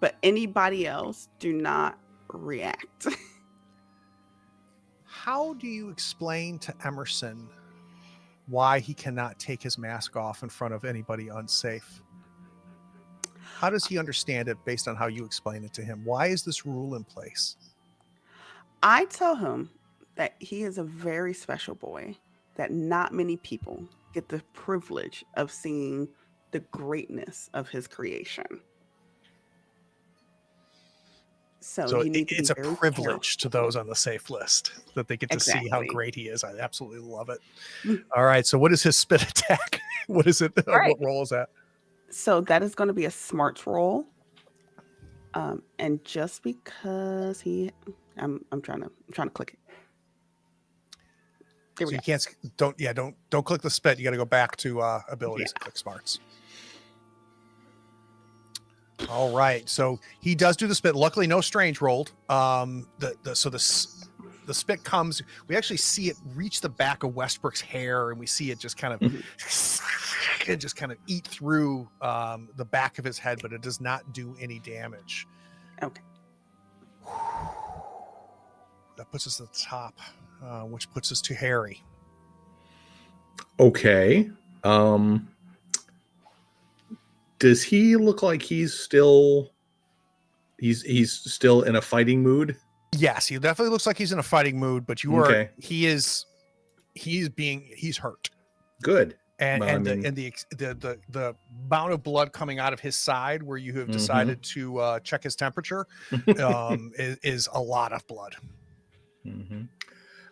but anybody else do not react. How do you explain to Emerson why he cannot take his mask off in front of anybody unsafe? How does he understand it based on how you explain it to him? Why is this rule in place? I tell him that he is a very special boy, that not many people get the privilege of seeing the greatness of his creation. So you need to it's be a very privilege to those on the safe list that they get to see how Exactly. great he is. I absolutely love it. Mm. All right. So what is his spit attack? What is it? All right. What roll is that? So that is going to be a smarts roll. And just because I'm trying to click it. There So we you go. don't click the spit. You got to go back to abilities and click smarts. All right. So he does do the spit. Luckily, no strange rolled. The spit comes. We actually see it reach the back of Westbrook's hair, and we see it just kind of it just kind of eat through the back of his head, but it does not do any damage. Okay. That puts us at the top, which puts us to Harry. Okay. Does he look like he's still in a fighting mood? Yes, he definitely looks like he's in a fighting mood, but he's hurt. Good. And Well, the amount of blood coming out of his side where you have decided to check his temperature is a lot of blood.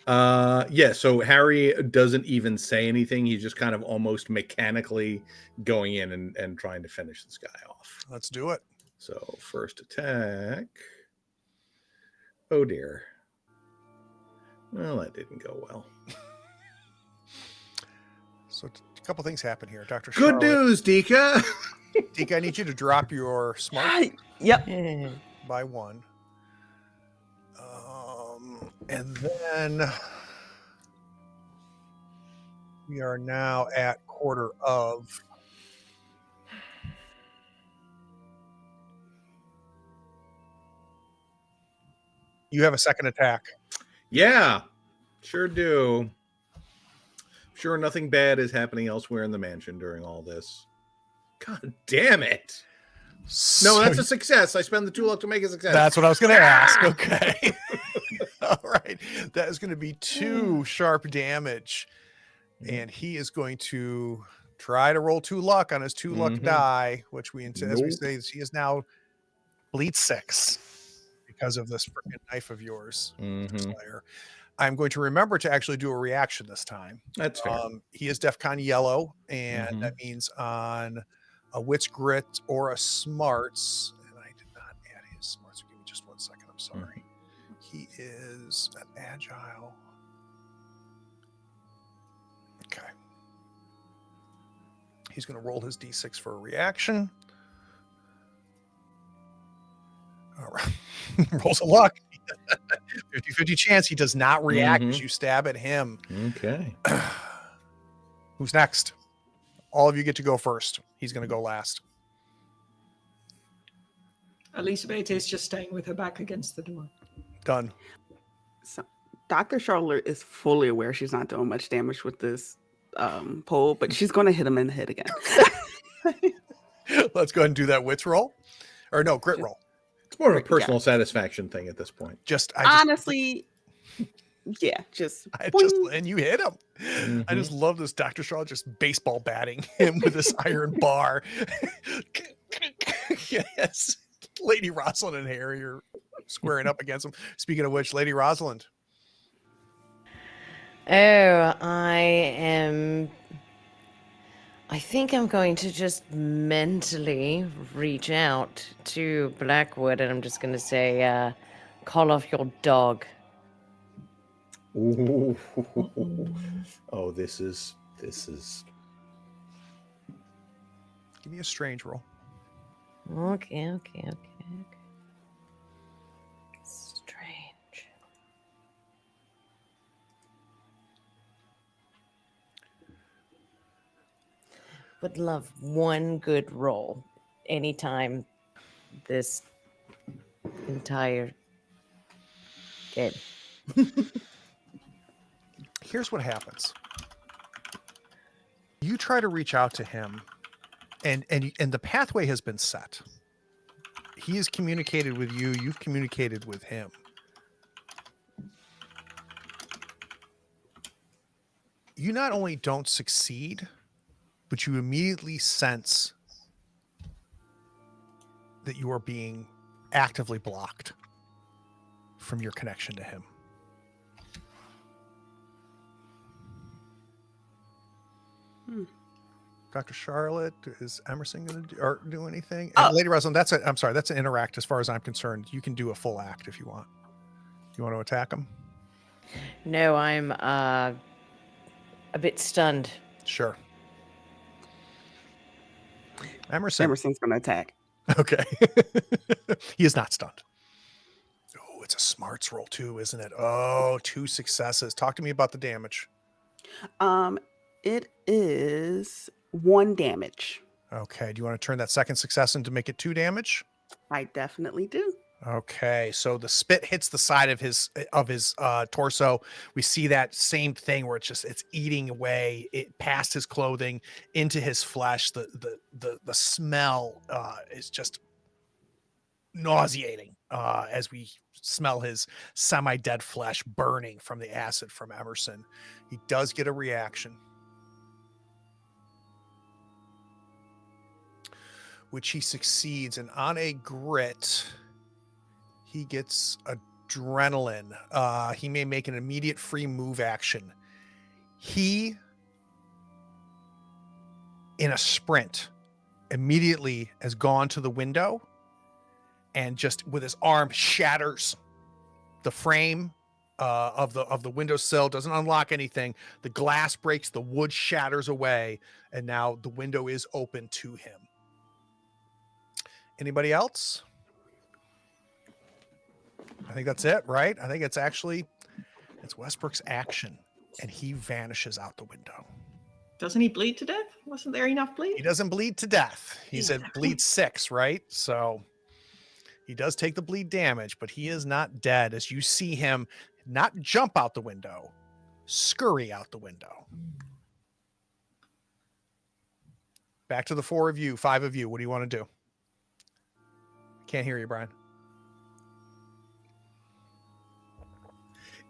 So Harry doesn't even say anything. He's just kind of almost mechanically going in and trying to finish this guy off. Let's do it. So first attack. Oh dear. Well, that didn't go well. So a couple things happen here, Dr. Good news, Dika. Dika, I need you to drop your smart Yep. by 1. And then we are now at quarter of. You have a second attack. Yeah, sure do. Sure, nothing bad is happening elsewhere in the mansion during all this. God damn it. No, that's a success. I spend the 2 luck to make a success. That's what I was going to ask. Okay. All right. That is going to be 2 sharp damage. And he is going to try to roll 2 luck on his 2 luck die, which as we say, he is now bleed 6 because of this freaking knife of yours, Slayer. I'm going to remember to actually do a reaction this time. That's fair. He is DEFCON yellow, and that means on a wits grit or a smarts, and I did not add his smarts. So give me just 1 second. I'm sorry. He is an agile. Okay. He's going to roll his d6 for a reaction. All right. Rolls a luck. 50-50 chance he does not react as you stab at him. Okay. Who's next? All of you get to go first. He's going to go last. Elizabeth is just staying with her back against the door. Done. So Dr. Charlotte is fully aware she's not doing much damage with this pole, but she's going to hit him in the head again. Let's go ahead and do that wits roll. Or no, grit roll. It's more of a personal satisfaction thing at this point. Honestly, yeah, and you hit him. I just love this Dr. Charlotte just baseball batting him with this iron bar. Yes. Lady Rosalind and Harry are squaring up against him. Speaking of which, Lady Rosalind. I think I'm going to just mentally reach out to Blackwood and I'm just going to say, call off your dog. Ooh. Oh, this is. Give me a strange roll. Okay. Strange. Would love one good roll anytime this entire game. Here's what happens. You try to reach out to him, and the pathway has been set. He has communicated with you. You've communicated with him. You not only don't succeed, but you immediately sense that you are being actively blocked. from your connection to him. Dr. Charlotte, is Emerson going to do anything? And Lady Rosalind, that's an interact as far as I'm concerned. You can do a full act if you want. You want to attack him? No, I'm a bit stunned. Sure. Emerson's going to attack. Okay. He is not stunned. Oh, it's a smarts roll too, isn't it? Oh, 2 successes. Talk to me about the damage. It is 1 damage. Okay. Do you want to turn that second success into make it 2 damage? I definitely do. Okay, so the spit hits the side of his torso. We see that same thing where it's eating away it past his clothing into his flesh. The smell is just nauseating as we smell his semi-dead flesh burning from the acid from Emerson. He does get a reaction, which he succeeds, and on a grit, he gets adrenaline. He may make an immediate free move action. He, in a sprint, immediately has gone to the window and just with his arm shatters the frame of the windowsill. Doesn't unlock anything. The glass breaks, the wood shatters away, and now the window is open to him. Anybody else? I think that's it, right? I think it's Westbrook's action, and he vanishes out the window. Doesn't he bleed to death? Wasn't there enough bleed? He doesn't bleed to death. He said bleed 6, right? So he does take the bleed damage, but he is not dead as you see him not jump out the window, scurry out the window. Back to the 4 of you, 5 of you. What do you want to do? Can't hear you, Brian.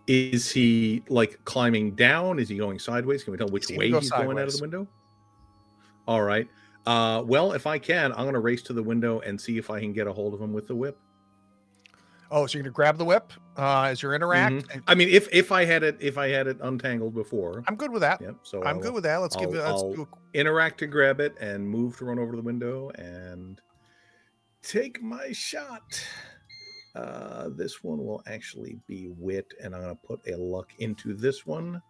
Is he like climbing down? Is he going sideways? Can we tell which way he's going out of the window? All right. Well, if I can, I'm going to race to the window and see if I can get a hold of him with the whip. Oh, so you're going to grab the whip as your interact? Mm-hmm. I mean, if I had it untangled before, I'm good with that. Yep. So I'm good with that. Let's do interact to grab it and move to run over to the window and take my shot. This one will actually be wit, and I'm going to put a luck into this one.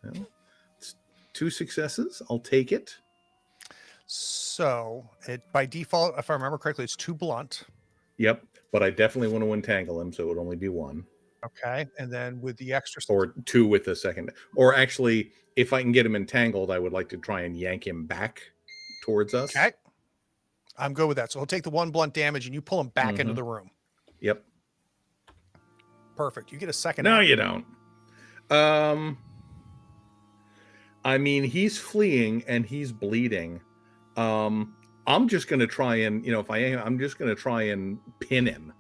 Well, it's 2 successes. I'll take it. So it by default, if I remember correctly, it's 2 blunt. Yep, but I definitely want to entangle him, so it would only be 1. Okay, and then with the extra, or 2 with the second. Or actually, if I can get him entangled, I would like to try and yank him back towards us. Okay, I'm good with that. So he'll take the 1 blunt damage, and you pull him back into the room. Yep. Perfect. You get a second. No, you don't. I mean, he's fleeing and he's bleeding. I'm just going to try and, if I am, I'm just going to try and pin him.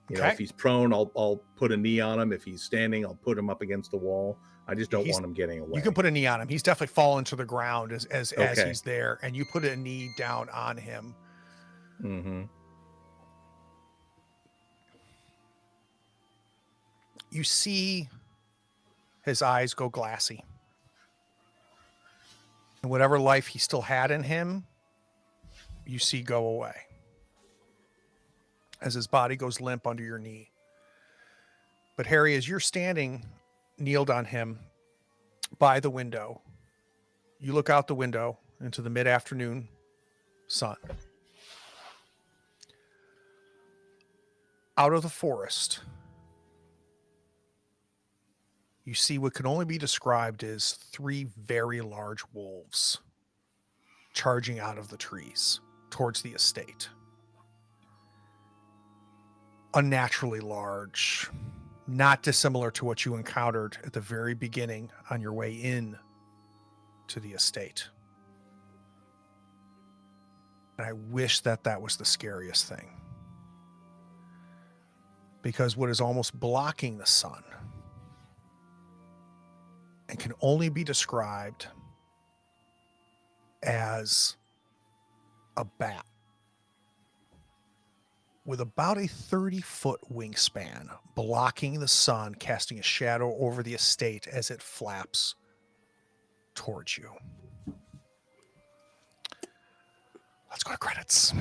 You know, if he's prone, I'll put a knee on him. If he's standing, I'll put him up against the wall. I just don't want him getting away. You can put a knee on him. He's definitely fallen to the ground as he's there, and you put a knee down on him. Mm-hmm. You see his eyes go glassy. And whatever life he still had in him, you see go away. As his body goes limp under your knee. But Harry, as you're standing, kneeled on him by the window, you look out the window into the mid-afternoon sun. Out of the forest, you see what can only be described as 3 very large wolves charging out of the trees towards the estate. Unnaturally large, not dissimilar to what you encountered at the very beginning on your way in to the estate. And I wish that was the scariest thing. Because what is almost blocking the sun and can only be described as a bat with about a 30-foot wingspan, blocking the sun, casting a shadow over the estate as it flaps towards you. Let's go to credits.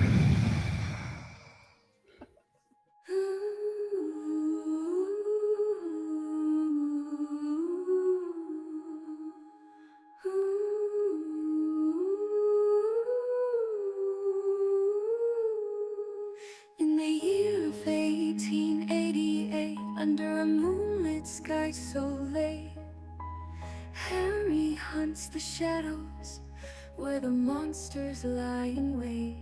In the year of 1888, under a moonlit sky so late, Harry hunts the shadows where the monsters lie in wait.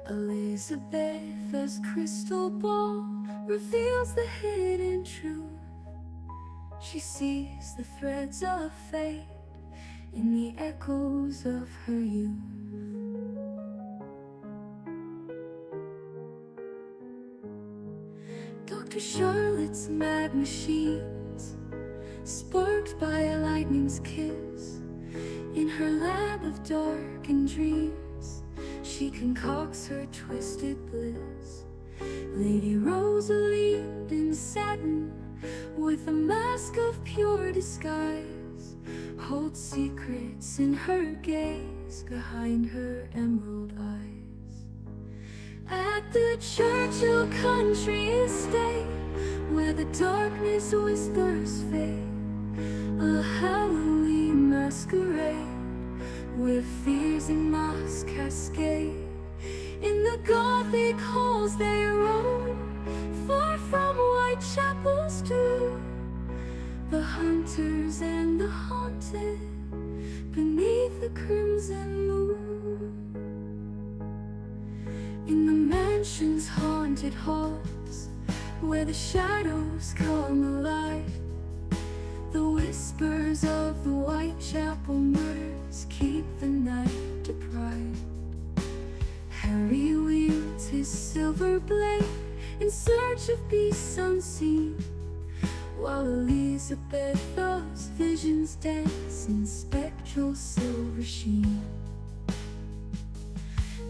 Elizabeth's crystal ball reveals the hidden truth. She sees the threads of fate in the echoes of her youth. Dr. Charlotte's mad machines, sparked by a lightning's kiss, in her lab of darkened dreams, she concocts her twisted bliss. Lady Rosalie in satin, with a mask of pure disguise, holds secrets in her gaze behind her emerald eyes. At the Churchill country estate, where the darkness whispers fate, a Halloween masquerade, where fears and masks cascade. In the Gothic halls they roam, far from Whitechapel's tomb, the hunters and the haunted, beneath the crimson moon. In the mansion's haunted halls, where the shadows come alive, the whispers of the Whitechapel murders keep the night deprived. Harry wields his silver blade in search of beasts unseen, while Elizabeth's visions dance in spectral silver sheen.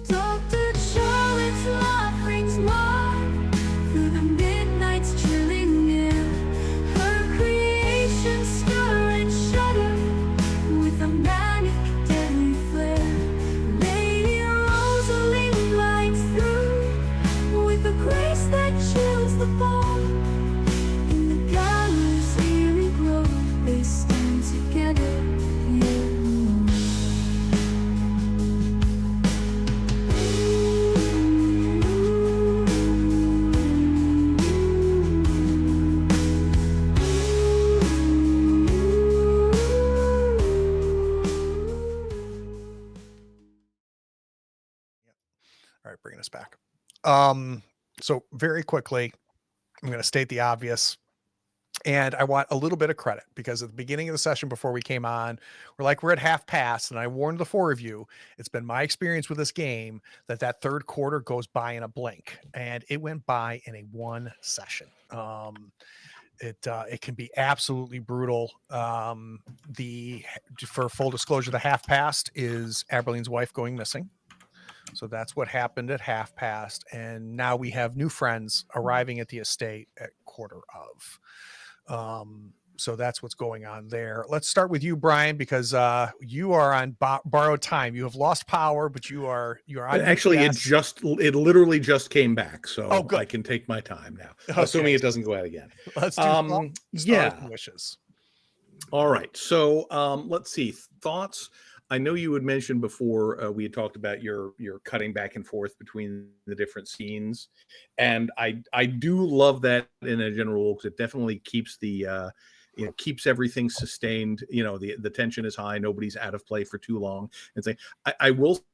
Dr. Charlotte's laugh rings mine through the midnight's chilling air. Her creations stir and shudder with a manic, deadly flare. Lady Rosalie glides through with a grace that chills the bone. In the gallows' eerie glow, they stand together, yet alone. All right, bringing us back. So very quickly, I'm going to state the obvious, and I want a little bit of credit because at the beginning of the session before we came on, we're at half past, and I warned the four of you. It's been my experience with this game that third quarter goes by in a blink, and it went by in a one session. It can be absolutely brutal. For full disclosure, the half past is Aberline's wife going missing. So that's what happened at half past. And now we have new friends arriving at the estate at quarter of. So that's what's going on there. Let's start with you, Brian, because you are on borrowed time. You have lost power, but you're on. Actually, it literally just came back, so good. I can take my time now, Okay. assuming it doesn't go out again. Let's do yeah. wishes. All right. So let's see. Thoughts. I know you had mentioned before we had talked about your cutting back and forth between the different scenes, and I do love that in a general rule because it definitely keeps the keeps everything sustained. The tension is high. Nobody's out of play for too long. And say I will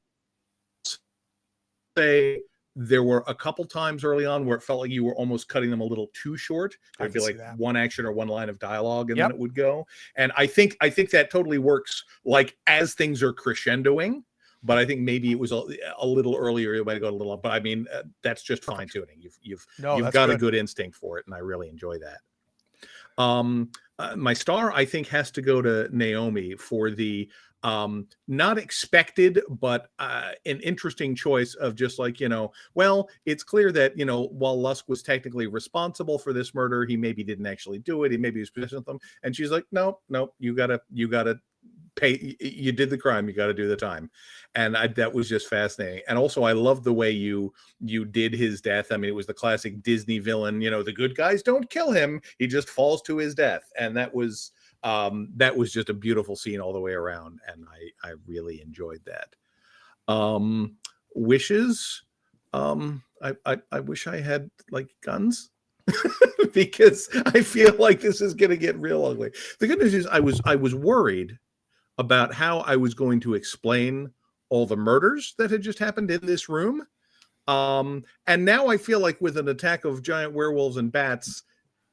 say there were a couple times early on where it felt like you were almost cutting them a little too short. There'd be like one action or one line of dialogue, and then it would go. And I think that totally works. Like as things are crescendoing, but I think maybe it was a little earlier. It might have gone a little. But I mean, that's just fine tuning. You've got a good instinct for it, and I really enjoy that. My star, I think, has to go to Naomi for the not expected, but an interesting choice of just like, well, it's clear that, while Lusk was technically responsible for this murder, he maybe didn't actually do it. He maybe was possessed with them. And she's like, no, you gotta pay. You did the crime. You got to do the time. And that was just fascinating. And also, I love the way you did his death. I mean, it was the classic Disney villain. The good guys don't kill him. He just falls to his death. And that was just a beautiful scene all the way around. And I really enjoyed that. Wishes. I wish I had like guns. Because I feel like this is going to get real ugly. The good news is I was worried about how I was going to explain all the murders that had just happened in this room. And now I feel like with an attack of giant werewolves and bats,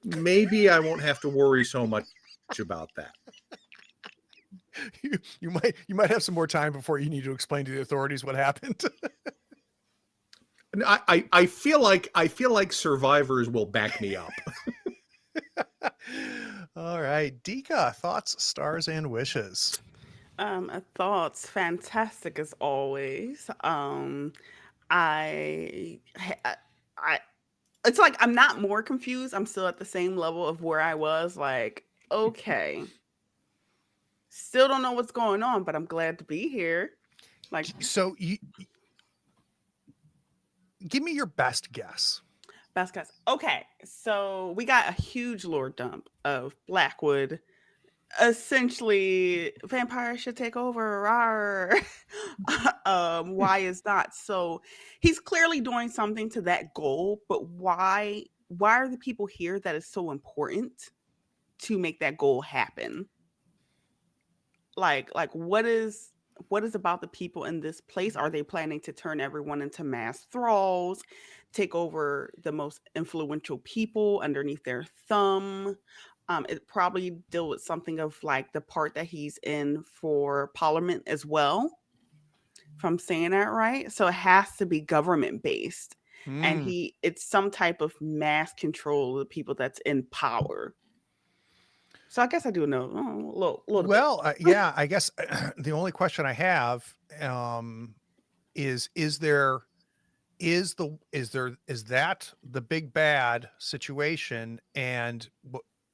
maybe I won't have to worry so much about that. You might have some more time before you need to explain to the authorities what happened. I feel like survivors will back me up. All right, Dika, thoughts, stars, and wishes. Thoughts, fantastic as always. It's like I'm not more confused. I'm still at the same level of where I was. Like, okay, still don't know what's going on, but I'm glad to be here. Like, so give me your best guess. Best guess. Okay, so we got a huge lore dump of Blackwood. Essentially, vampires should take over. Why is not? So he's clearly doing something to that goal, but why are the people here that is so important to make that goal happen? Like what is about the people in this place? Are they planning to turn everyone into mass thralls, take over the most influential people underneath their thumb? It probably deal with something of like the part that he's in for Parliament as well, if I'm saying that right. So it has to be government based, and it's some type of mass control of the people that's in power. So I guess I do know a little bit. Yeah, I guess the only question I have is that the big bad situation? And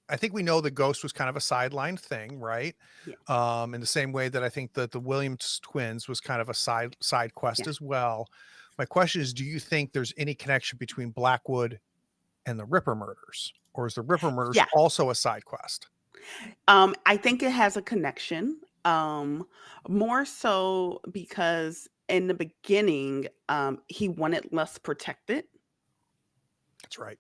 I think we know the ghost was kind of a sideline thing, right? Yeah. In the same way that I think that the Williams twins was kind of a side quest as well. My question is, do you think there's any connection between Blackwood and the Ripper murders, or is the Ripper murders also a side quest? I think it has a connection, more so because in the beginning, he wanted Lusk protected. That's right.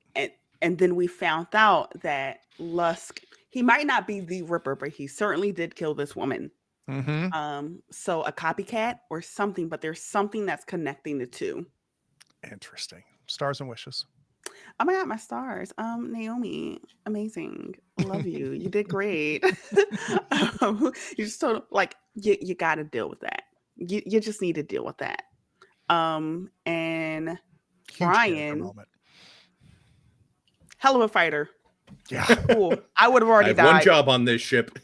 And then we found out that Lusk, he might not be the Ripper, but he certainly did kill this woman. So a copycat or something, but there's something that's connecting the two. Interesting. Stars and wishes. Oh my God, my stars. Naomi, amazing. Love you. You did great. You just told like you got to deal with that. You just need to deal with that. And Huge Brian, hell of a fighter. Yeah. Cool. I would have already died. One job on this ship.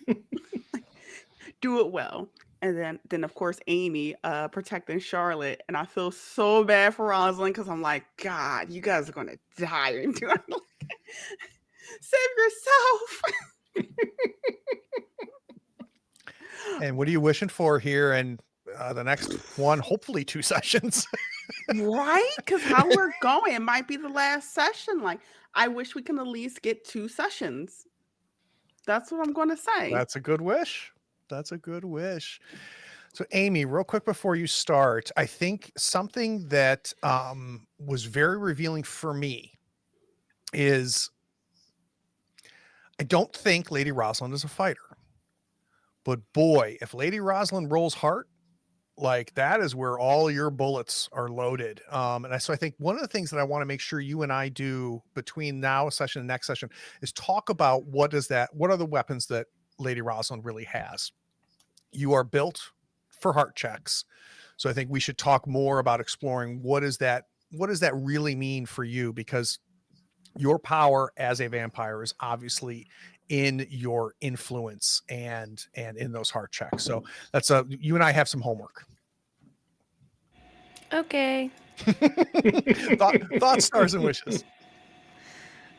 Do it well. And then of course Amy protecting Charlotte, and I feel so bad for Rosalind because I'm like, God, you guys are gonna die and do it. Save yourself. And what are you wishing for here in the next one, hopefully 2 sessions? Right? Because how we're going, it might be the last session. Like, I wish we can at least get 2 sessions. That's what I'm going to say. That's a good wish. That's a good wish. So Amy, real quick before you start, I think something that was very revealing for me is I don't think Lady Rosalind is a fighter, but boy, if Lady Rosalind rolls heart, like that is where all your bullets are loaded. So I think one of the things that I want to make sure you and I do between now session and next session is talk about what are the weapons that Lady Rosalind really has. You are built for heart checks. So I think we should talk more about exploring what does that really mean for you? Because your power as a vampire is obviously in your influence and in those heart checks. So that's you and I have some homework. Okay. Thoughts, stars, and wishes.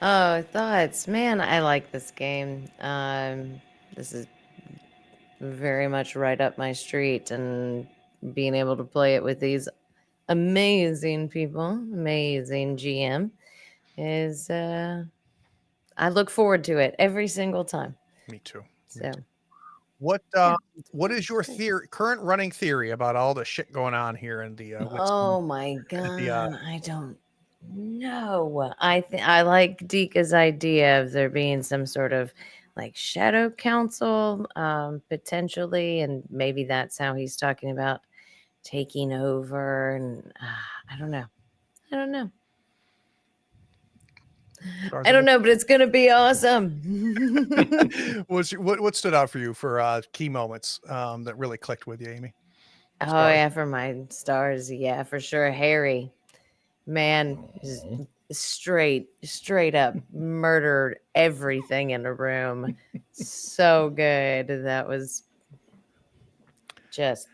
Oh, thoughts. Man, I like this game. This is very much right up my street, and being able to play it with these amazing people, amazing GM, is I look forward to it every single time. Me too. So What yeah, what is your current running theory about all the shit going on here in the oh my the god, I don't know. I like Dika's idea of there being some sort of like shadow council, potentially, and maybe that's how he's talking about taking over. And I don't know. I don't know. I don't know, but it's gonna be awesome. What stood out for you for key moments that really clicked with you, Amy? Oh Stars. yeah, for my stars, yeah, for sure. Harry, man, just straight up murdered everything in the room. So good. That was just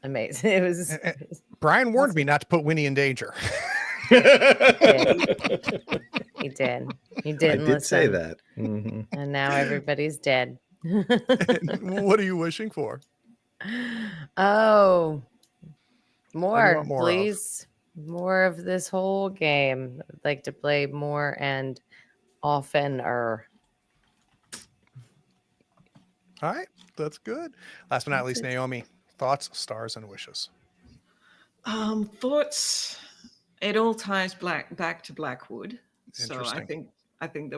amazing. It was. Brian warned me not to put Winnie in danger. He did. He didn't I did listen. say that. Mhm. And now everybody's dead. What are you wishing for? Oh, What do you more, want more of? please. More of this whole game. I'd like to play more and oftener. All right, that's good. Last but not least, Naomi, thoughts, stars, and wishes. Thoughts. It all ties back to Blackwood. So Interesting. I think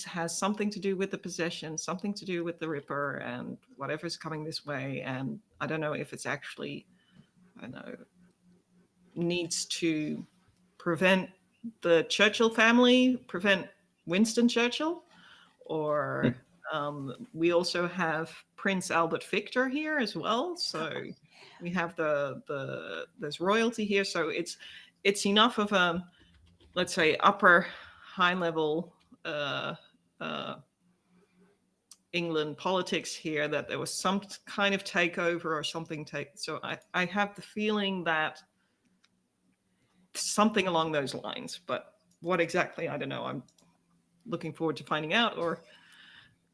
has something to do with the possession, something to do with the Ripper, and whatever's coming this way. And I don't know if it's actually, I don't know, needs to prevent the Churchill family, prevent Winston Churchill, or we also have Prince Albert Victor here as well. So we have there's royalty here. So it's enough of a, let's say, upper high level England politics here, that there was some kind of takeover or something so I have the feeling that something along those lines, but what exactly, I don't know. I'm looking forward to finding out, or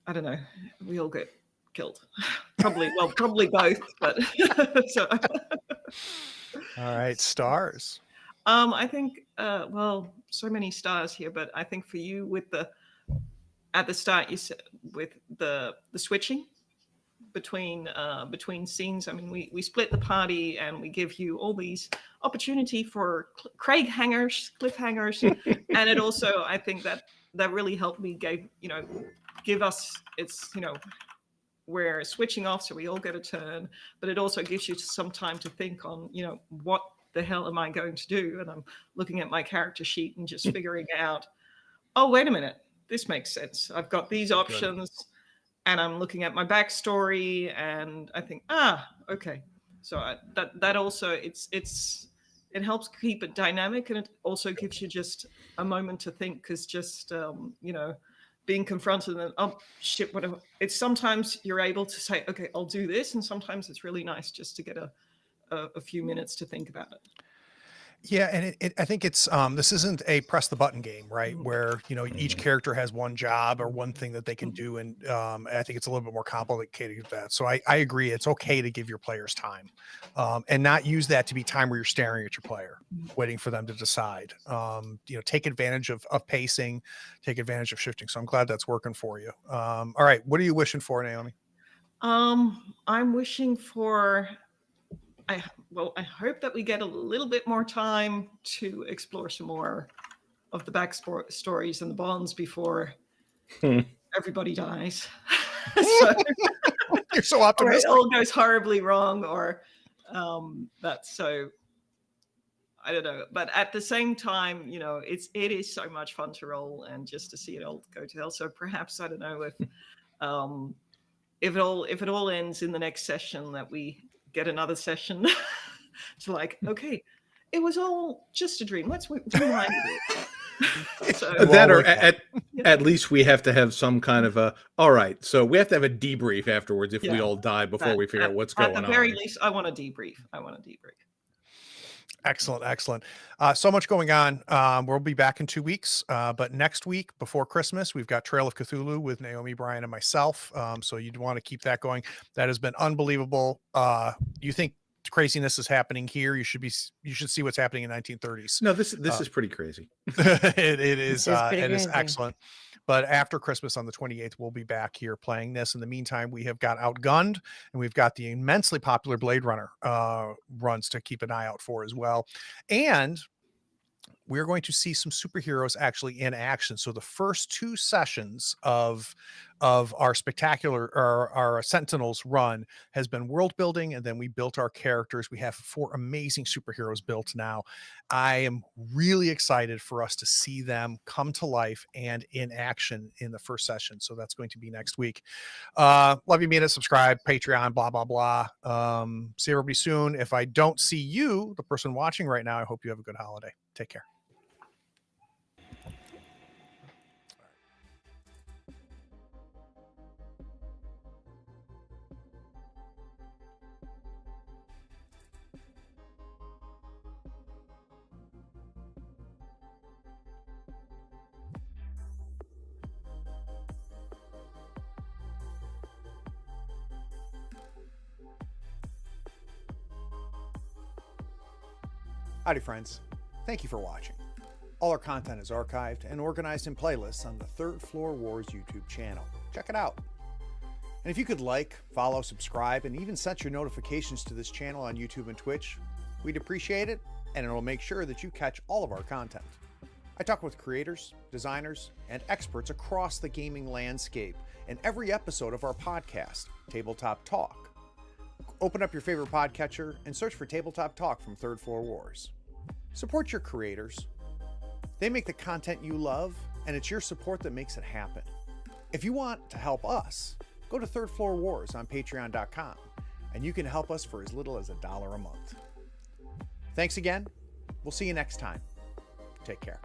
I don't know, we all get killed. Probably both, but so All right, stars. I think so many stars here, but I think for you with at the start you said with the switching between scenes. I mean, we split the party and we give you all these opportunity for cliffhangers, and it also, I think that really helped me give us, it's, we're switching off, so we all get a turn, but it also gives you some time to think on, what the hell am I going to do? And I'm looking at my character sheet and just figuring out, oh, wait a minute, this makes sense. I've got these options, and I'm looking at my backstory, and I think, okay. So that also, it helps keep it dynamic, and it also gives you just a moment to think, because just being confronted and oh shit, whatever. It's sometimes you're able to say, okay, I'll do this, and sometimes it's really nice just to get a few minutes to think about it. Yeah, and I think it's this isn't a press the button game, right? Where each character has one job or one thing that they can do, and I think it's a little bit more complicated than that. So I agree, it's okay to give your players time, and not use that to be time where you're staring at your player, waiting for them to decide. Take advantage of pacing, take advantage of shifting. So I'm glad that's working for you. All right, what are you wishing for, Naomi? I'm wishing for. I hope that we get a little bit more time to explore some more of the back stories and the bonds before everybody dies. So, you're so optimistic. Or it all goes horribly wrong, or that's so. I don't know, but at the same time, it is so much fun to roll and just to see it all go to hell. So perhaps, I don't know, if it all ends in the next session, that we get another session to okay, it was all just a dream. Let's rewind it. So, That or Well, at least we have to have some kind of all right. So we have to have a debrief afterwards if we Yeah. all die before we figure out what's going on. At the very least, I want a debrief. Excellent. So much going on. We'll be back in 2 weeks. But next week, before Christmas, we've got Trail of Cthulhu with Naomi, Brian, and myself. So you'd want to keep that going. That has been unbelievable. You think craziness is happening here? You should see what's happening in 1930s. No, this is pretty crazy. it is pretty it is crazy. excellent. But after Christmas on the 28th, we'll be back here playing this. In the meantime, we have got Outgunned, and we've got the immensely popular Blade Runner runs to keep an eye out for as well. And we're going to see some superheroes actually in action. So the first 2 sessions of our spectacular or our Sentinels run has been world building, and then we built our characters. We have 4 amazing superheroes built now. I am really excited for us to see them come to life and in action in the first session. So that's going to be next week. Love you, meet us, subscribe, Patreon, blah, blah, blah. See everybody soon. If I don't see you, the person watching right now, I hope you have a good holiday. Take care. Howdy, friends. Thank you for watching. All our content is archived and organized in playlists on the Third Floor Wars YouTube channel. Check it out. And if you could like, follow, subscribe, and even set your notifications to this channel on YouTube and Twitch, we'd appreciate it, and it'll make sure that you catch all of our content. I talk with creators, designers, and experts across the gaming landscape in every episode of our podcast, Tabletop Talk. Open up your favorite podcatcher and search for Tabletop Talk from Third Floor Wars. Support your creators. They make the content you love, and it's your support that makes it happen. If you want to help us, go to Third Floor Wars on patreon.com, and you can help us for as little as $1 a month. Thanks again. We'll see you next time. Take care.